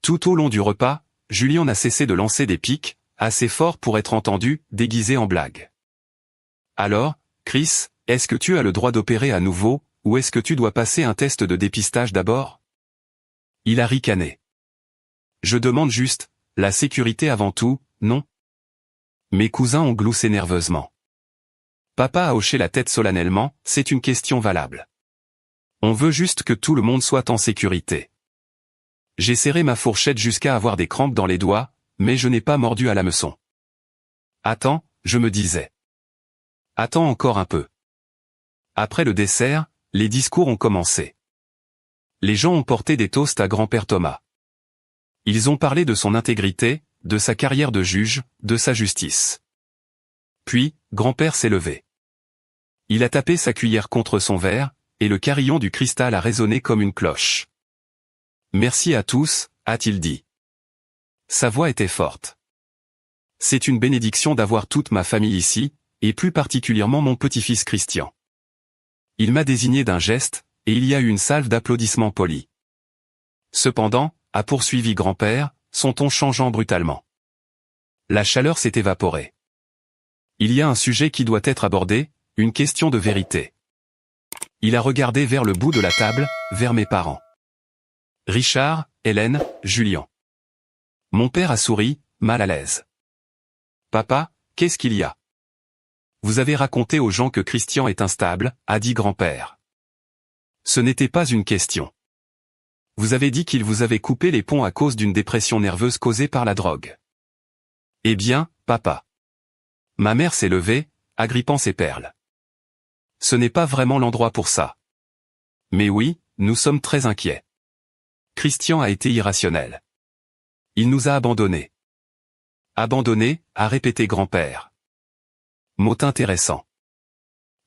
Tout au long du repas, Julien n'a cessé de lancer des pics, assez forts pour être entendu, déguisés en blagues. « Alors, Chris, est-ce que tu as le droit d'opérer à nouveau, ou est-ce que tu dois passer un test de dépistage d'abord ?» Il a ricané. « Je demande juste, la sécurité avant tout, non ?» Mes cousins ont gloussé nerveusement. Papa a hoché la tête solennellement, c'est une question valable. On veut juste que tout le monde soit en sécurité. J'ai serré ma fourchette jusqu'à avoir des crampes dans les doigts, mais je n'ai pas mordu à l'hameçon. Attends, je me disais. Attends encore un peu. Après le dessert, les discours ont commencé. Les gens ont porté des toasts à grand-père Thomas. Ils ont parlé de son intégrité, de sa carrière de juge, de sa justice. Puis, grand-père s'est levé. Il a tapé sa cuillère contre son verre, et le carillon du cristal a résonné comme une cloche. « Merci à tous » a-t-il dit. Sa voix était forte. C'est une bénédiction d'avoir toute ma famille ici, et plus particulièrement mon petit-fils Christian. Il m'a désigné d'un geste, et il y a eu une salve d'applaudissements polis. Cependant, a poursuivi grand-père, son ton changeant brutalement. La chaleur s'est évaporée. Il y a un sujet qui doit être abordé, une question de vérité. Il a regardé vers le bout de la table, vers mes parents. Richard, Hélène, Julien. Mon père a souri, mal à l'aise. Papa, qu'est-ce qu'il y a? Vous avez raconté aux gens que Christian est instable, a dit grand-père. Ce n'était pas une question. Vous avez dit qu'il vous avait coupé les ponts à cause d'une dépression nerveuse causée par la drogue. Eh bien, papa. Ma mère s'est levée, agrippant ses perles. Ce n'est pas vraiment l'endroit pour ça. Mais oui, nous sommes très inquiets. Christian a été irrationnel. Il nous a abandonnés. Abandonnés, a répété grand-père. Mot intéressant.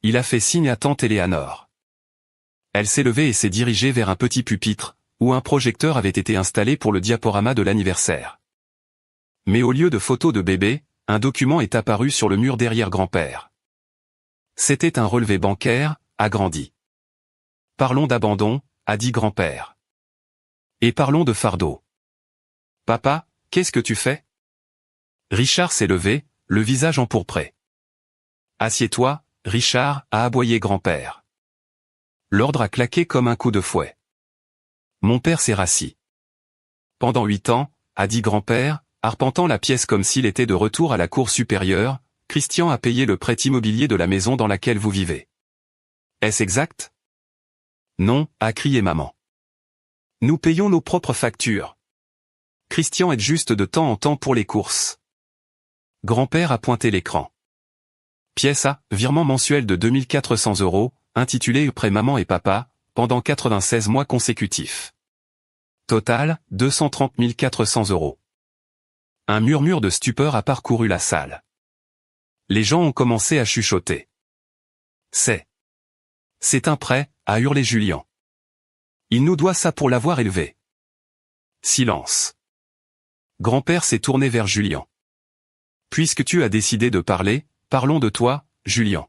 Il a fait signe à tante Éléanore. Elle s'est levée et s'est dirigée vers un petit pupitre, où un projecteur avait été installé pour le diaporama de l'anniversaire. Mais au lieu de photos de bébé, un document est apparu sur le mur derrière grand-père. C'était un relevé bancaire, agrandi. Parlons d'abandon, a dit grand-père. Et parlons de fardeau. Papa, qu'est-ce que tu fais? Richard s'est levé, le visage empourpré. Assieds-toi, Richard, a aboyé grand-père. L'ordre a claqué comme un coup de fouet. Mon père s'est rassis. Pendant 8 ans, a dit grand-père, arpentant la pièce comme s'il était de retour à la cour supérieure, Christian a payé le prêt immobilier de la maison dans laquelle vous vivez. Est-ce exact? Non, a crié maman. Nous payons nos propres factures. Christian aide juste de temps en temps pour les courses. Grand-père a pointé l'écran. Pièce A, virement mensuel de 2400 €, intitulé Prêt maman et papa, pendant 96 mois consécutifs. Total, 230 400 €. Un murmure de stupeur a parcouru la salle. Les gens ont commencé à chuchoter. C'est un prêt, a hurlé Julien. Il nous doit ça pour l'avoir élevé. Silence. Grand-père s'est tourné vers Julien. Puisque tu as décidé de parler, parlons de toi, Julien.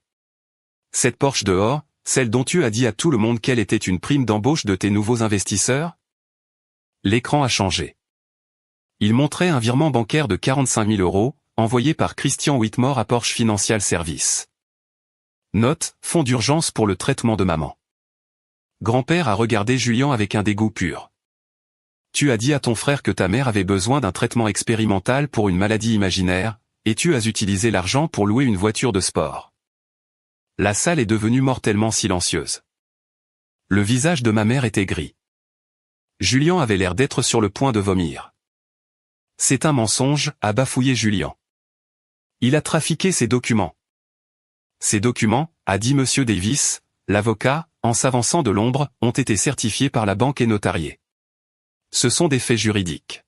Cette Porsche dehors, celle dont tu as dit à tout le monde qu'elle était une prime d'embauche de tes nouveaux investisseurs? L'écran a changé. Il montrait un virement bancaire de 45 000 €, envoyé par Christian Whitmore à Porsche Financial Service. Note, fonds d'urgence pour le traitement de maman. Grand-père a regardé Julien avec un dégoût pur. Tu as dit à ton frère que ta mère avait besoin d'un traitement expérimental pour une maladie imaginaire, et tu as utilisé l'argent pour louer une voiture de sport. La salle est devenue mortellement silencieuse. Le visage de ma mère était gris. Julien avait l'air d'être sur le point de vomir. C'est un mensonge, a bafouillé Julien. Il a trafiqué ces documents. Ces documents, a dit Monsieur Davis, l'avocat, en s'avançant de l'ombre, ont été certifiés par la banque et notariés. Ce sont des faits juridiques.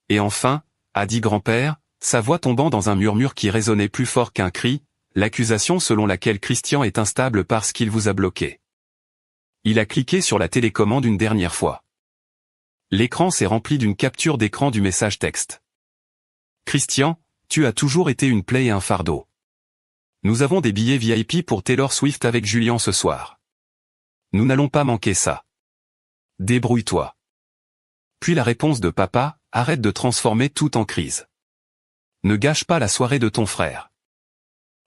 Et enfin, a dit grand-père, sa voix tombant dans un murmure qui résonnait plus fort qu'un cri, l'accusation selon laquelle Christian est instable parce qu'il vous a bloqué. Il a cliqué sur la télécommande une dernière fois. L'écran s'est rempli d'une capture d'écran du message texte. Christian, tu as toujours été une plaie et un fardeau. Nous avons des billets VIP pour Taylor Swift avec Julien ce soir. Nous n'allons pas manquer ça. Débrouille-toi. Puis la réponse de papa, arrête de transformer tout en crise. Ne gâche pas la soirée de ton frère.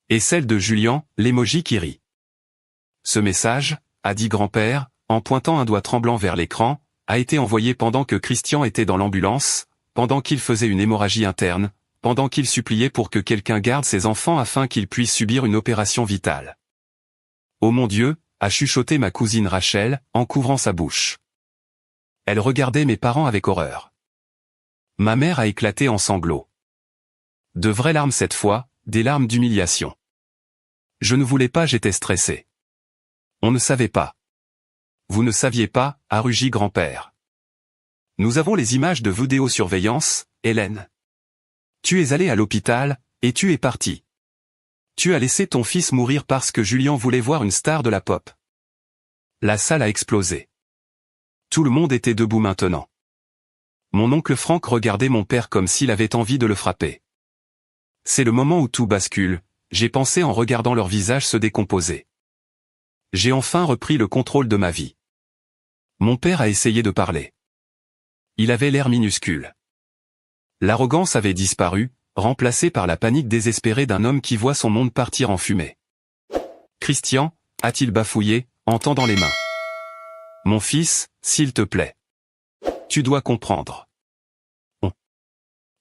Et celle de Julien, l'émoji qui rit. Ce message, a dit grand-père, en pointant un doigt tremblant vers l'écran, a été envoyé pendant que Christian était dans l'ambulance, pendant qu'il faisait une hémorragie interne, pendant qu'il suppliait pour que quelqu'un garde ses enfants afin qu'ils puissent subir une opération vitale. Oh mon Dieu, a chuchoté ma cousine Rachel, en couvrant sa bouche. Elle regardait mes parents avec horreur. Ma mère a éclaté en sanglots. De vraies larmes cette fois, des larmes d'humiliation. Je ne voulais pas, j'étais stressé. On ne savait pas. Vous ne saviez pas, a rugi grand-père. Nous avons les images de vidéosurveillance, Hélène. Tu es allé à l'hôpital, et tu es parti. Tu as laissé ton fils mourir parce que Julien voulait voir une star de la pop. La salle a explosé. Tout le monde était debout maintenant. Mon oncle Franck regardait mon père comme s'il avait envie de le frapper. C'est le moment où tout bascule, j'ai pensé en regardant leur visage se décomposer. J'ai enfin repris le contrôle de ma vie. Mon père a essayé de parler. Il avait l'air minuscule. L'arrogance avait disparu, remplacée par la panique désespérée d'un homme qui voit son monde partir en fumée. Christian, a-t-il bafouillé, en tendant les mains. Mon fils, s'il te plaît. Tu dois comprendre.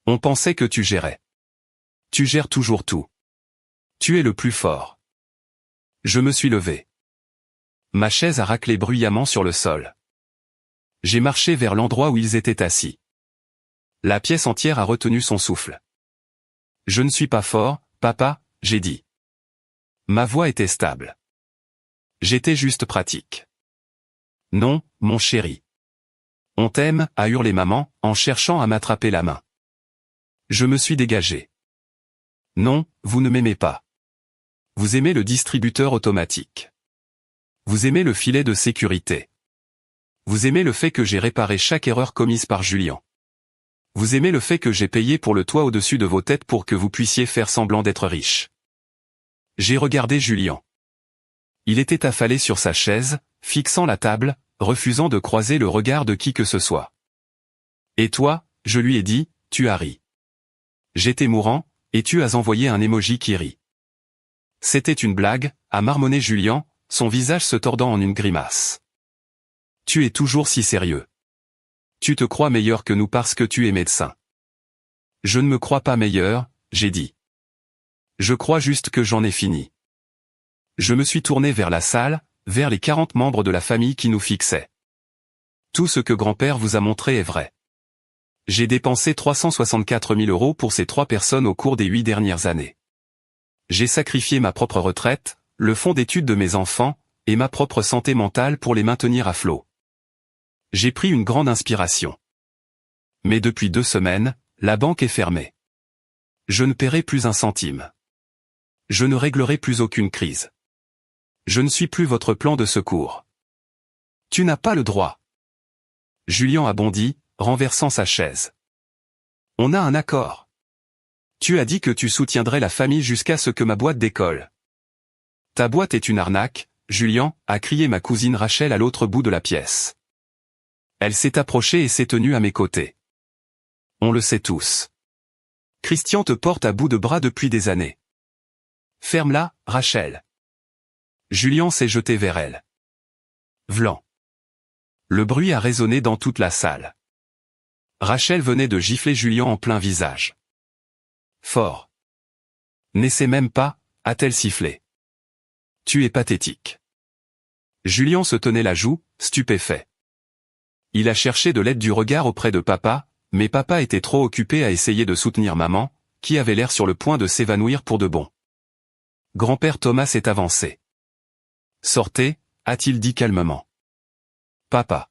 On pensait que tu gérais. Tu gères toujours tout. Tu es le plus fort. Je me suis levé. Ma chaise a raclé bruyamment sur le sol. J'ai marché vers l'endroit où ils étaient assis. La pièce entière a retenu son souffle. Je ne suis pas fort, papa, j'ai dit. Ma voix était stable. J'étais juste pratique. Non, mon chéri. On t'aime, a hurlé maman, en cherchant à m'attraper la main. Je me suis dégagé. Non, vous ne m'aimez pas. Vous aimez le distributeur automatique. Vous aimez le filet de sécurité. Vous aimez le fait que j'ai réparé chaque erreur commise par Julien. Vous aimez le fait que j'ai payé pour le toit au-dessus de vos têtes pour que vous puissiez faire semblant d'être riche. J'ai regardé Julien. Il était affalé sur sa chaise, fixant la table, refusant de croiser le regard de qui que ce soit. Et toi, je lui ai dit, tu as ri. J'étais mourant, et tu as envoyé un emoji qui rit. C'était une blague, a marmonné Julien, son visage se tordant en une grimace. Tu es toujours si sérieux. Tu te crois meilleur que nous parce que tu es médecin. Je ne me crois pas meilleur, j'ai dit. Je crois juste que j'en ai fini. Je me suis tourné vers la salle, vers les 40 membres de la famille qui nous fixaient. Tout ce que grand-père vous a montré est vrai. J'ai dépensé 364 000 € pour ces 3 personnes au cours des 8 dernières années. J'ai sacrifié ma propre retraite, le fonds d'études de mes enfants, et ma propre santé mentale pour les maintenir à flot. J'ai pris une grande inspiration. Mais depuis 2 semaines, la banque est fermée. Je ne paierai plus un centime. Je ne réglerai plus aucune crise. Je ne suis plus votre plan de secours. Tu n'as pas le droit. Julien a bondi, renversant sa chaise. On a un accord. Tu as dit que tu soutiendrais la famille jusqu'à ce que ma boîte décolle. Ta boîte est une arnaque, Julien, a crié ma cousine Rachel à l'autre bout de la pièce. Elle s'est approchée et s'est tenue à mes côtés. On le sait tous. Christian te porte à bout de bras depuis des années. Ferme-la, Rachel. Julien s'est jeté vers elle. Vlan. Le bruit a résonné dans toute la salle. Rachel venait de gifler Julien en plein visage. Fort. N'essaie même pas, a-t-elle sifflé. Tu es pathétique. Julien se tenait la joue, stupéfait. Il a cherché de l'aide du regard auprès de papa, mais papa était trop occupé à essayer de soutenir maman, qui avait l'air sur le point de s'évanouir pour de bon. Grand-père Thomas s'est avancé. Sortez, a-t-il dit calmement. Papa.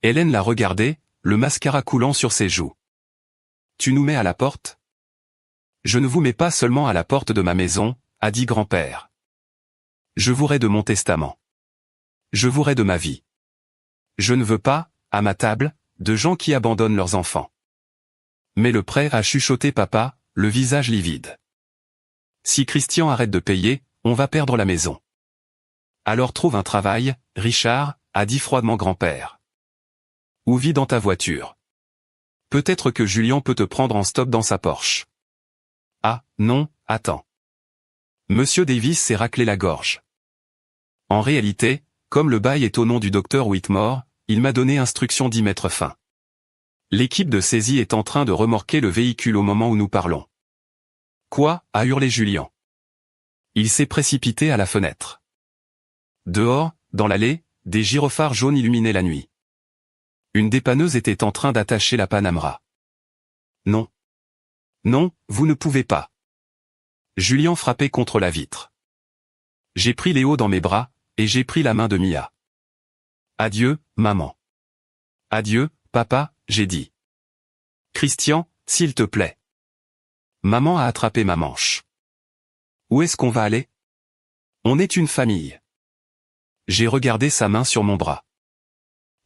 Hélène l'a regardé, le mascara coulant sur ses joues. Tu nous mets à la porte? Je ne vous mets pas seulement à la porte de ma maison, a dit grand-père. Je voudrais de mon testament. Je voudrais de ma vie. Je ne veux pas, à ma table, de gens qui abandonnent leurs enfants. Mais le prêtre a chuchoté papa, le visage livide. Si Christian arrête de payer, on va perdre la maison. Alors trouve un travail, Richard, a dit froidement grand-père. Ou vis dans ta voiture. Peut-être que Julien peut te prendre en stop dans sa Porsche. Ah, non, attends. Monsieur Davis s'est raclé la gorge. En réalité, comme le bail est au nom du docteur Whitmore, il m'a donné instruction d'y mettre fin. L'équipe de saisie est en train de remorquer le véhicule au moment où nous parlons. Quoi, a hurlé Julien. Il s'est précipité à la fenêtre. Dehors, dans l'allée, des gyrophares jaunes illuminaient la nuit. Une dépanneuse était en train d'attacher la Panamera. Non. Non, vous ne pouvez pas. Julien frappait contre la vitre. J'ai pris Léo dans mes bras, et j'ai pris la main de Mia. Adieu, maman. Adieu, papa, j'ai dit. Christian, s'il te plaît. Maman a attrapé ma manche. Où est-ce qu'on va aller? On est une famille. J'ai regardé sa main sur mon bras.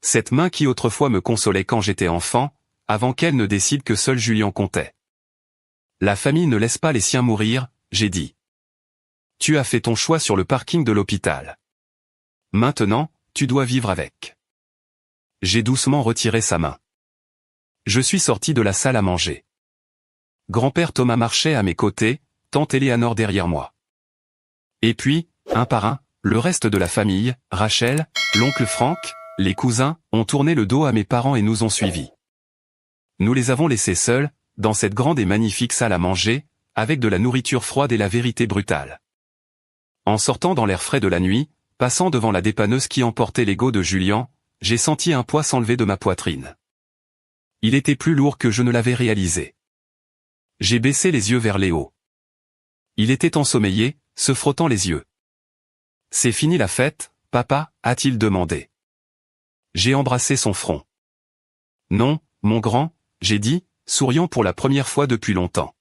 Cette main qui autrefois me consolait quand j'étais enfant, avant qu'elle ne décide que seul Julien comptait. La famille ne laisse pas les siens mourir, j'ai dit. Tu as fait ton choix sur le parking de l'hôpital. Maintenant, tu dois vivre avec. J'ai doucement retiré sa main. Je suis sorti de la salle à manger. grand-père Thomas marchait à mes côtés, tante Éléanore derrière moi. Et puis, un par un, le reste de la famille, Rachel, l'oncle Frank, les cousins, ont tourné le dos à mes parents et nous ont suivis. Nous les avons laissés seuls, dans cette grande et magnifique salle à manger, avec de la nourriture froide et la vérité brutale. En sortant dans l'air frais de la nuit, passant devant la dépanneuse qui emportait l'ego de Julian, j'ai senti un poids s'enlever de ma poitrine. Il était plus lourd que je ne l'avais réalisé. J'ai baissé les yeux vers Léo. Il était ensommeillé, se frottant les yeux. « C'est fini la fête, papa ?» a-t-il demandé. J'ai embrassé son front. « Non, mon grand », j'ai dit, souriant pour la première fois depuis longtemps.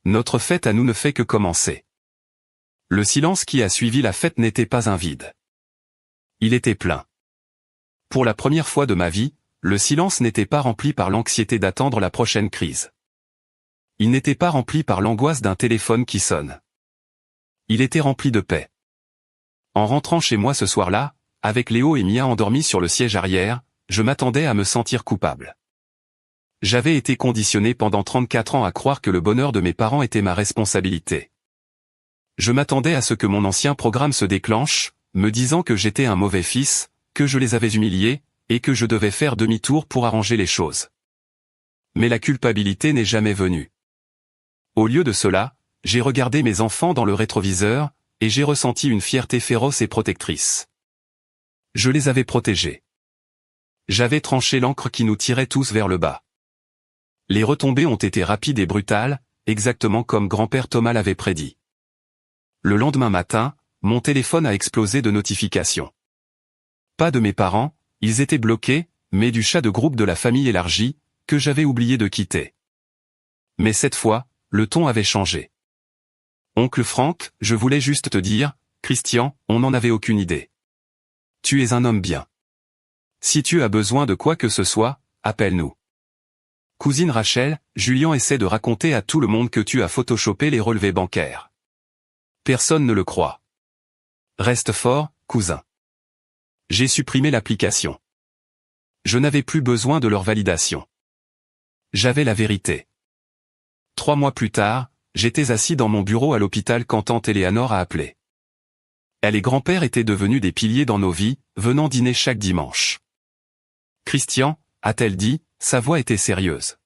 Notre fête à nous ne fait que commencer. Le silence qui a suivi la fête n'était pas un vide. Il était plein. Pour la première fois de ma vie, le silence n'était pas rempli par l'anxiété d'attendre la prochaine crise. Il n'était pas rempli par l'angoisse d'un téléphone qui sonne. Il était rempli de paix. En rentrant chez moi ce soir-là, avec Léo et Mia endormis sur le siège arrière, je m'attendais à me sentir coupable. J'avais été conditionné pendant 34 ans à croire que le bonheur de mes parents était ma responsabilité. Je m'attendais à ce que mon ancien programme se déclenche, me disant que j'étais un mauvais fils, que je les avais humiliés, et que je devais faire demi-tour pour arranger les choses. Mais la culpabilité n'est jamais venue. Au lieu de cela, j'ai regardé mes enfants dans le rétroviseur, et j'ai ressenti une fierté féroce et protectrice. Je les avais protégés. J'avais tranché l'ancre qui nous tirait tous vers le bas. Les retombées ont été rapides et brutales, exactement comme grand-père Thomas l'avait prédit. Le lendemain matin, mon téléphone a explosé de notifications. Pas de mes parents, ils étaient bloqués, mais du chat de groupe de la famille élargie, que j'avais oublié de quitter. Mais cette fois, le ton avait changé. Oncle Frank, je voulais juste te dire, Christian, on n'en avait aucune idée. Tu es un homme bien. Si tu as besoin de quoi que ce soit, appelle-nous. Cousine Rachel, Julian essaie de raconter à tout le monde que tu as photoshopé les relevés bancaires. Personne ne le croit. Reste fort, cousin. J'ai supprimé l'application. Je n'avais plus besoin de leur validation. J'avais la vérité. 3 mois plus tard, j'étais assis dans mon bureau à l'hôpital quand tante Éléanore a appelé. Elle et grand-père étaient devenus des piliers dans nos vies, venant dîner chaque dimanche. Christian, a-t-elle dit, sa voix était sérieuse.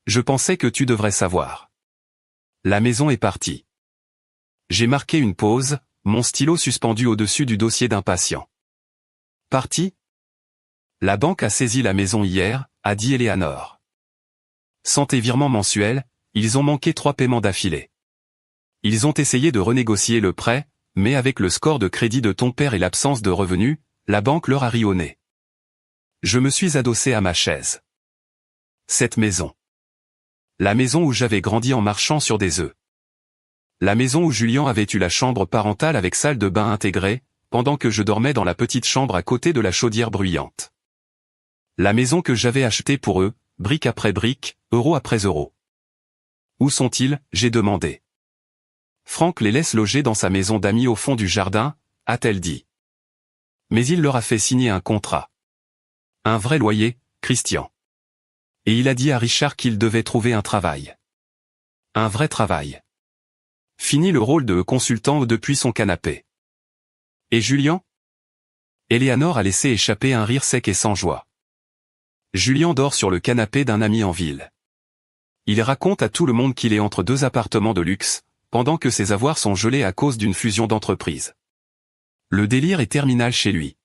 Je pensais que tu devrais savoir. La maison est partie. J'ai marqué une pause, mon stylo suspendu au-dessus du dossier d'un patient. Parti ? La banque a saisi la maison hier, a dit Éléanore. Sans tes virements mensuels, ils ont manqué 3 paiements d'affilée. Ils ont essayé de renégocier le prêt, mais avec le score de crédit de ton père et l'absence de revenus, la banque leur a ri au nez. Je me suis adossé à ma chaise. Cette maison. La maison où j'avais grandi en marchant sur des œufs. La maison où Julian avait eu la chambre parentale avec salle de bain intégrée, pendant que je dormais dans la petite chambre à côté de la chaudière bruyante. La maison que j'avais achetée pour eux, brique après brique, euro après euro. Où sont-ils, j'ai demandé. Franck les laisse loger dans sa maison d'amis au fond du jardin, a-t-elle dit. Mais il leur a fait signer un contrat. Un vrai loyer, Christian. Et il a dit à Richard qu'il devait trouver un travail. Un vrai travail. Fini le rôle de consultant depuis son canapé. Et Julian ? Éléanore a laissé échapper un rire sec et sans joie. Julian dort sur le canapé d'un ami en ville. Il raconte à tout le monde qu'il est entre 2 appartements de luxe, pendant que ses avoirs sont gelés à cause d'une fusion d'entreprises. Le délire est terminal chez lui.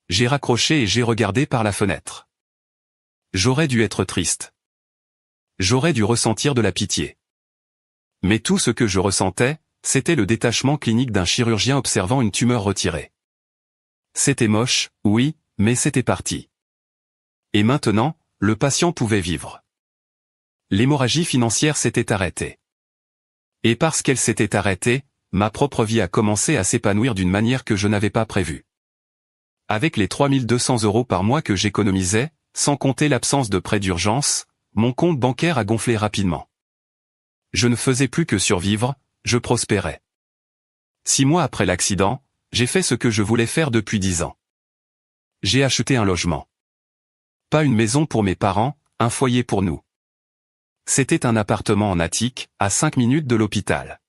J'ai raccroché et j'ai regardé par la fenêtre. J'aurais dû être triste. J'aurais dû ressentir de la pitié. Mais tout ce que je ressentais, c'était le détachement clinique d'un chirurgien observant une tumeur retirée. C'était moche, oui, mais c'était parti. Et maintenant, le patient pouvait vivre. L'hémorragie financière s'était arrêtée. Et parce qu'elle s'était arrêtée, ma propre vie a commencé à s'épanouir d'une manière que je n'avais pas prévue. Avec les 3200 € par mois que j'économisais, sans compter l'absence de prêt d'urgence, mon compte bancaire a gonflé rapidement. Je ne faisais plus que survivre, je prospérais. 6 mois après l'accident, j'ai fait ce que je voulais faire depuis 10 ans. J'ai acheté un logement. Pas une maison pour mes parents, un foyer pour nous. C'était un appartement en attique, à 5 minutes de l'hôpital.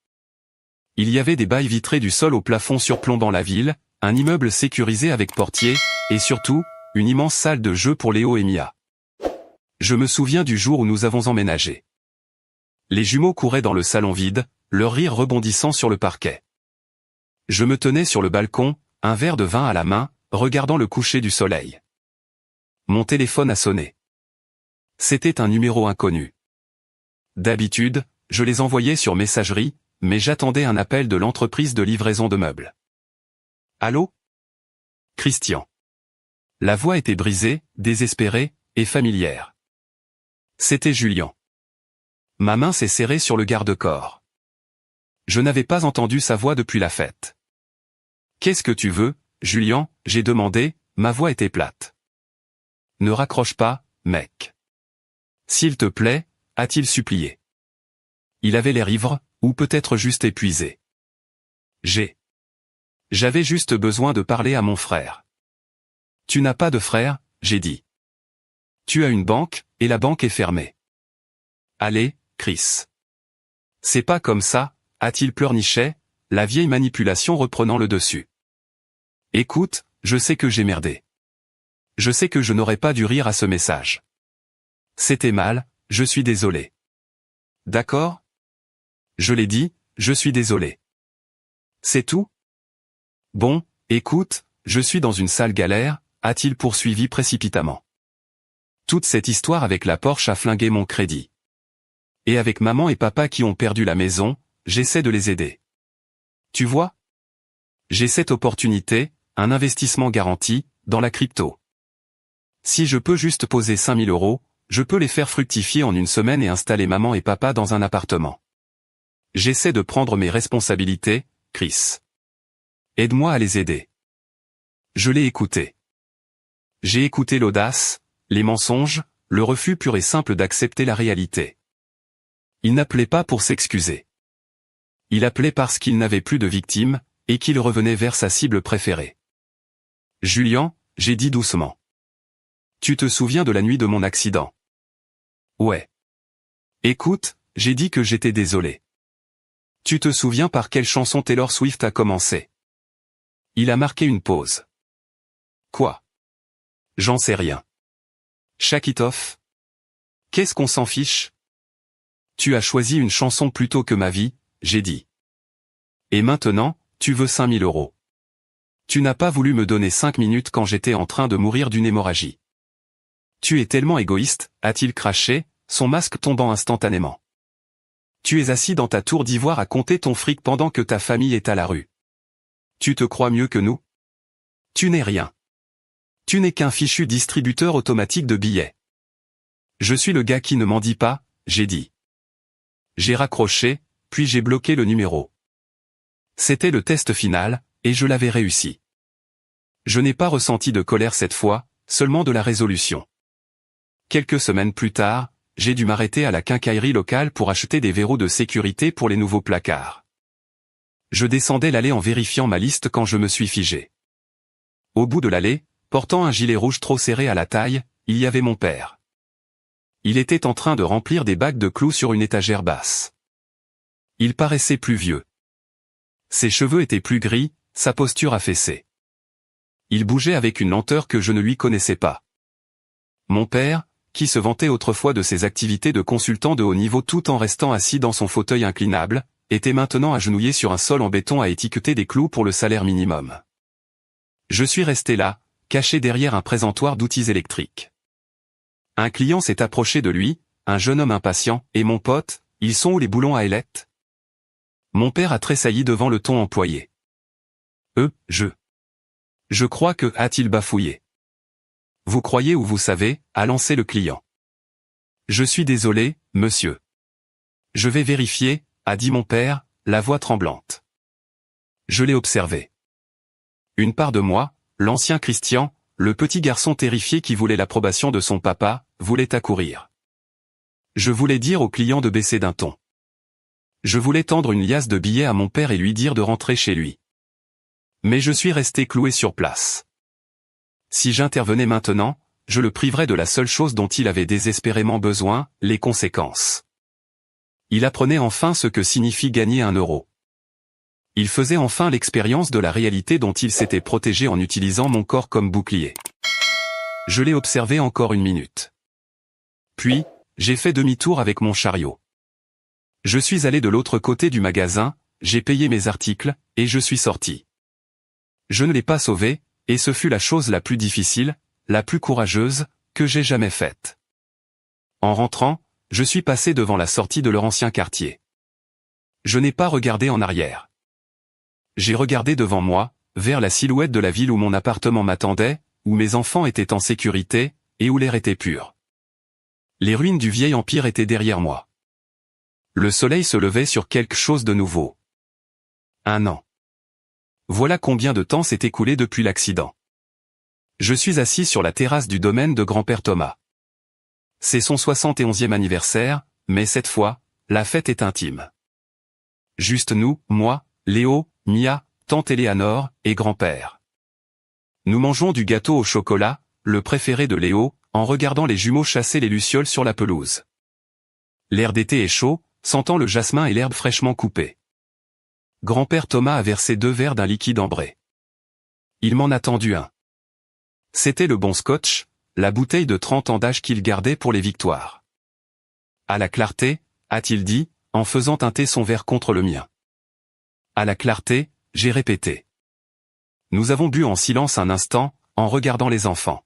Il y avait des bails vitrés du sol au plafond surplombant la ville, un immeuble sécurisé avec portier, et surtout, une immense salle de jeu pour Léo et Mia. Je me souviens du jour où nous avons emménagé. Les jumeaux couraient dans le salon vide, leur rire rebondissant sur le parquet. Je me tenais sur le balcon, un verre de vin à la main, regardant le coucher du soleil. Mon téléphone a sonné. C'était un numéro inconnu. D'habitude, je les envoyais sur messagerie, mais j'attendais un appel de l'entreprise de livraison de meubles. Allô ? Christian. La voix était brisée, désespérée, et familière. C'était Julien. Ma main s'est serrée sur le garde-corps. Je n'avais pas entendu sa voix depuis la fête. Qu'est-ce que tu veux, Julien ? J'ai demandé, ma voix était plate. Ne raccroche pas, mec. S'il te plaît, a-t-il supplié. Il avait l'air ivre, ou peut-être juste épuisé. J'avais juste besoin de parler à mon frère. Tu n'as pas de frère, j'ai dit. Tu as une banque, et la banque est fermée. Allez, Chris. C'est pas comme ça, a-t-il pleurniché, la vieille manipulation reprenant le dessus. Écoute, je sais que j'ai merdé. Je sais que je n'aurais pas dû rire à ce message. C'était mal, je suis désolé. D'accord ? Je l'ai dit, je suis désolé. C'est tout ? Bon, écoute, je suis dans une sale galère, a-t-il poursuivi précipitamment. Toute cette histoire avec la Porsche a flingué mon crédit. Et avec maman et papa qui ont perdu la maison, j'essaie de les aider. Tu vois ? J'ai cette opportunité, un investissement garanti, dans la crypto. Si je peux juste poser 5 000 €, je peux les faire fructifier en une semaine et installer maman et papa dans un appartement. J'essaie de prendre mes responsabilités, Chris. Aide-moi à les aider. Je l'ai écouté. J'ai écouté l'audace, les mensonges, le refus pur et simple d'accepter la réalité. Il n'appelait pas pour s'excuser. Il appelait parce qu'il n'avait plus de victimes, et qu'il revenait vers sa cible préférée. Julien, j'ai dit doucement. Tu te souviens de la nuit de mon accident ? Ouais. Écoute, j'ai dit que j'étais désolé. Tu te souviens par quelle chanson Taylor Swift a commencé ? Il a marqué une pause. Quoi ? J'en sais rien. Shake it off ? Qu'est-ce qu'on s'en fiche ? Tu as choisi une chanson plutôt que ma vie, j'ai dit. Et maintenant, tu veux 5 000 €. Tu n'as pas voulu me donner 5 minutes quand j'étais en train de mourir d'une hémorragie. Tu es tellement égoïste, a-t-il craché, son masque tombant instantanément. Tu es assis dans ta tour d'ivoire à compter ton fric pendant que ta famille est à la rue. Tu te crois mieux que nous ? Tu n'es rien. Tu n'es qu'un fichu distributeur automatique de billets. Je suis le gars qui ne m'en dit pas, j'ai dit. J'ai raccroché, puis j'ai bloqué le numéro. C'était le test final, et je l'avais réussi. Je n'ai pas ressenti de colère cette fois, seulement de la résolution. Quelques semaines plus tard, j'ai dû m'arrêter à la quincaillerie locale pour acheter des verrous de sécurité pour les nouveaux placards. Je descendais l'allée en vérifiant ma liste quand je me suis figé. Au bout de l'allée, portant un gilet rouge trop serré à la taille, il y avait mon père. Il était en train de remplir des bacs de clous sur une étagère basse. Il paraissait plus vieux. Ses cheveux étaient plus gris, sa posture affaissée. Il bougeait avec une lenteur que je ne lui connaissais pas. Mon père, qui se vantait autrefois de ses activités de consultant de haut niveau tout en restant assis dans son fauteuil inclinable, était maintenant agenouillé sur un sol en béton à étiqueter des clous pour le salaire minimum. Je suis resté là, caché derrière un présentoir d'outils électriques. Un client s'est approché de lui, un jeune homme impatient, et mon pote, ils sont où les boulons à ailettes ? Mon père a tressailli devant le ton employé. Je crois que, a-t-il bafouillé. Vous croyez ou vous savez, a lancé le client. Je suis désolé, monsieur. Je vais vérifier, a dit mon père, la voix tremblante. Je l'ai observé. Une part de moi, l'ancien Christian, le petit garçon terrifié qui voulait l'approbation de son papa, voulait accourir. Je voulais dire au client de baisser d'un ton. Je voulais tendre une liasse de billets à mon père et lui dire de rentrer chez lui. Mais je suis resté cloué sur place. Si j'intervenais maintenant, je le priverais de la seule chose dont il avait désespérément besoin, les conséquences. Il apprenait enfin ce que signifie gagner 1 euro. Il faisait enfin l'expérience de la réalité dont il s'était protégé en utilisant mon corps comme bouclier. Je l'ai observé encore 1 minute. Puis, j'ai fait demi-tour avec mon chariot. Je suis allé de l'autre côté du magasin, j'ai payé mes articles, et je suis sorti. Je ne l'ai pas sauvé, et ce fut la chose la plus difficile, la plus courageuse, que j'ai jamais faite. En rentrant, je suis passé devant la sortie de leur ancien quartier. Je n'ai pas regardé en arrière. J'ai regardé devant moi, vers la silhouette de la ville où mon appartement m'attendait, où mes enfants étaient en sécurité, et où l'air était pur. Les ruines du vieil empire étaient derrière moi. Le soleil se levait sur quelque chose de nouveau. 1 an. Voilà combien de temps s'est écoulé depuis l'accident. Je suis assis sur la terrasse du domaine de grand-père Thomas. C'est son 71e anniversaire, mais cette fois, la fête est intime. Juste nous, moi, Léo, Mia, tante Éléanore, et grand-père. Nous mangeons du gâteau au chocolat, le préféré de Léo, en regardant les jumeaux chasser les lucioles sur la pelouse. L'air d'été est chaud, sentant le jasmin et l'herbe fraîchement coupée. Grand-père Thomas a versé 2 verres d'un liquide ambré. Il m'en a tendu un. C'était le bon scotch, la bouteille de 30 ans d'âge qu'il gardait pour les victoires. À la clarté, a-t-il dit, en faisant teinter son verre contre le mien. À la clarté, j'ai répété. Nous avons bu en silence un instant, en regardant les enfants.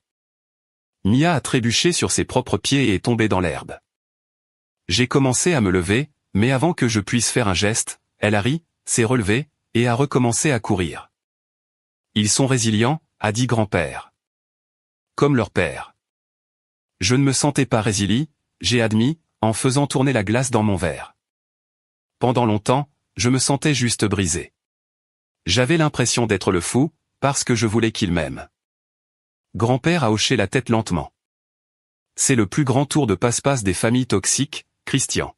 Mia a trébuché sur ses propres pieds et est tombée dans l'herbe. J'ai commencé à me lever, mais avant que je puisse faire un geste, elle a ri, s'est relevée, et a recommencé à courir. Ils sont résilients, a dit grand-père. Comme leur père. Je ne me sentais pas résilient, j'ai admis, en faisant tourner la glace dans mon verre. Pendant longtemps, je me sentais juste brisé. J'avais l'impression d'être le fou, parce que je voulais qu'il m'aime. Grand-père a hoché la tête lentement. C'est le plus grand tour de passe-passe des familles toxiques, Christian.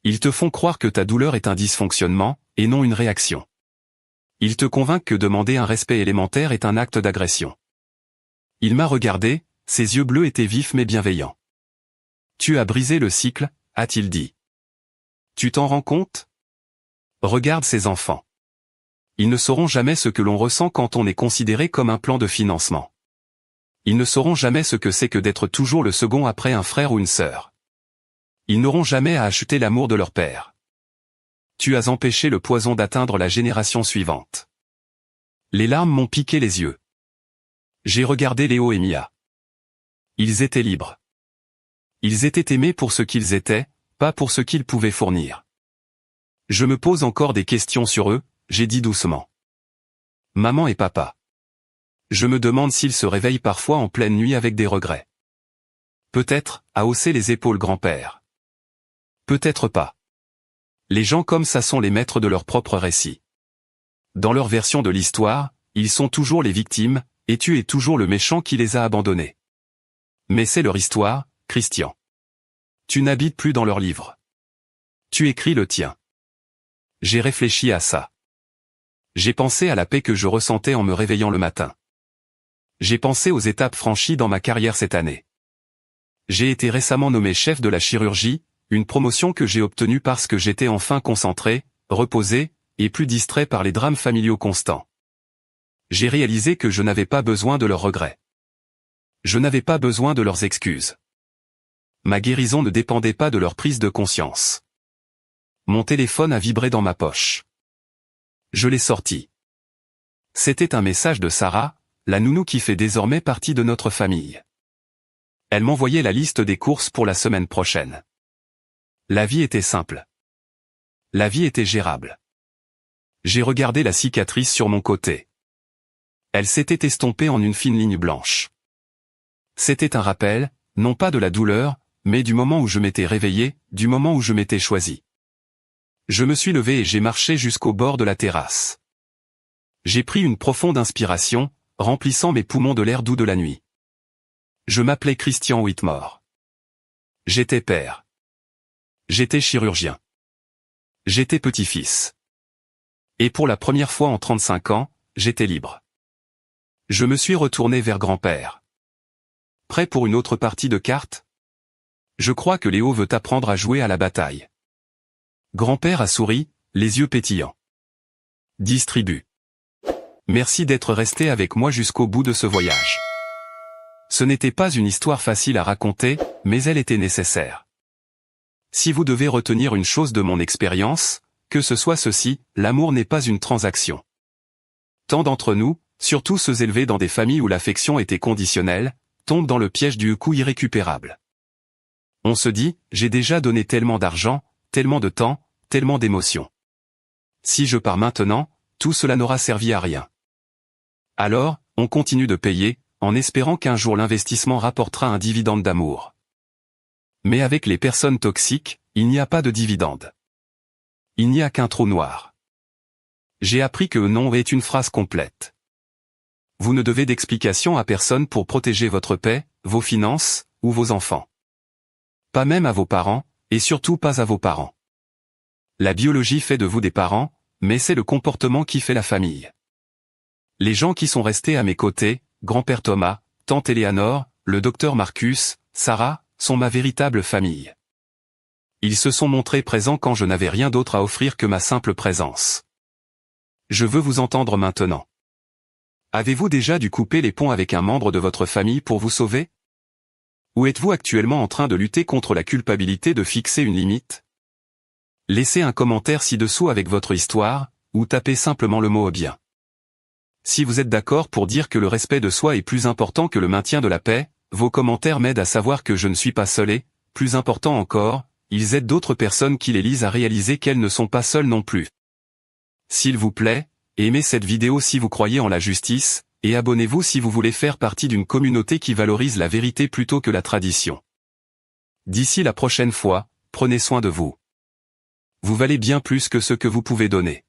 Ils te font croire que ta douleur est un dysfonctionnement, et non une réaction. Ils te convainquent que demander un respect élémentaire est un acte d'agression. Il m'a regardé, ses yeux bleus étaient vifs mais bienveillants. Tu as brisé le cycle, a-t-il dit. Tu t'en rends compte? Regarde ces enfants. Ils ne sauront jamais ce que l'on ressent quand on est considéré comme un plan de financement. Ils ne sauront jamais ce que c'est que d'être toujours le second après un frère ou une sœur. Ils n'auront jamais à acheter l'amour de leur père. Tu as empêché le poison d'atteindre la génération suivante. Les larmes m'ont piqué les yeux. J'ai regardé Léo et Mia. Ils étaient libres. Ils étaient aimés pour ce qu'ils étaient, pas pour ce qu'ils pouvaient fournir. Je me pose encore des questions sur eux, j'ai dit doucement. Maman et papa. Je me demande s'ils se réveillent parfois en pleine nuit avec des regrets. Peut-être, a haussé les épaules grand-père. Peut-être pas. Les gens comme ça sont les maîtres de leur propre récit. Dans leur version de l'histoire, ils sont toujours les victimes, et tu es toujours le méchant qui les a abandonnés. Mais c'est leur histoire, Christian. Tu n'habites plus dans leur livre. Tu écris le tien. J'ai réfléchi à ça. J'ai pensé à la paix que je ressentais en me réveillant le matin. J'ai pensé aux étapes franchies dans ma carrière cette année. J'ai été récemment nommé chef de la chirurgie, une promotion que j'ai obtenue parce que j'étais enfin concentré, reposé, et plus distrait par les drames familiaux constants. J'ai réalisé que je n'avais pas besoin de leurs regrets. Je n'avais pas besoin de leurs excuses. Ma guérison ne dépendait pas de leur prise de conscience. Mon téléphone a vibré dans ma poche. Je l'ai sorti. C'était un message de Sarah, la nounou qui fait désormais partie de notre famille. Elle m'envoyait la liste des courses pour la semaine prochaine. La vie était simple. La vie était gérable. J'ai regardé la cicatrice sur mon côté. Elle s'était estompée en une fine ligne blanche. C'était un rappel, non pas de la douleur, mais du moment où je m'étais réveillé, du moment où je m'étais choisi. Je me suis levé et j'ai marché jusqu'au bord de la terrasse. J'ai pris une profonde inspiration, remplissant mes poumons de l'air doux de la nuit. Je m'appelais Christian Whitmore. J'étais père. J'étais chirurgien. J'étais petit-fils. Et pour la première fois en 35 ans, j'étais libre. Je me suis retourné vers grand-père. Prêt pour une autre partie de cartes? Je crois que Léo veut apprendre à jouer à la bataille. Grand-père a souri, les yeux pétillants. Distribue. Merci d'être resté avec moi jusqu'au bout de ce voyage. Ce n'était pas une histoire facile à raconter, mais elle était nécessaire. Si vous devez retenir une chose de mon expérience, que ce soit ceci, l'amour n'est pas une transaction. Tant d'entre nous, surtout ceux élevés dans des familles où l'affection était conditionnelle, tombent dans le piège du coup irrécupérable. On se dit, j'ai déjà donné tellement d'argent, tellement de temps, tellement d'émotions. Si je pars maintenant, tout cela n'aura servi à rien. Alors, on continue de payer, en espérant qu'un jour l'investissement rapportera un dividende d'amour. Mais avec les personnes toxiques, il n'y a pas de dividende. Il n'y a qu'un trou noir. J'ai appris que non est une phrase complète. Vous ne devez d'explication à personne pour protéger votre paix, vos finances, ou vos enfants. Pas même à vos parents, et surtout pas à vos parents. La biologie fait de vous des parents, mais c'est le comportement qui fait la famille. Les gens qui sont restés à mes côtés, grand-père Thomas, tante Éléanore, le docteur Marcus, Sarah, sont ma véritable famille. Ils se sont montrés présents quand je n'avais rien d'autre à offrir que ma simple présence. Je veux vous entendre maintenant. Avez-vous déjà dû couper les ponts avec un membre de votre famille pour vous sauver? Ou êtes-vous actuellement en train de lutter contre la culpabilité de fixer une limite? Laissez un commentaire ci-dessous avec votre histoire, ou tapez simplement le mot « bien ». Si vous êtes d'accord pour dire que le respect de soi est plus important que le maintien de la paix, vos commentaires m'aident à savoir que je ne suis pas seul et, plus important encore, ils aident d'autres personnes qui les lisent à réaliser qu'elles ne sont pas seules non plus. S'il vous plaît, aimez cette vidéo si vous croyez en la justice, et abonnez-vous si vous voulez faire partie d'une communauté qui valorise la vérité plutôt que la tradition. D'ici la prochaine fois, prenez soin de vous. Vous valez bien plus que ce que vous pouvez donner.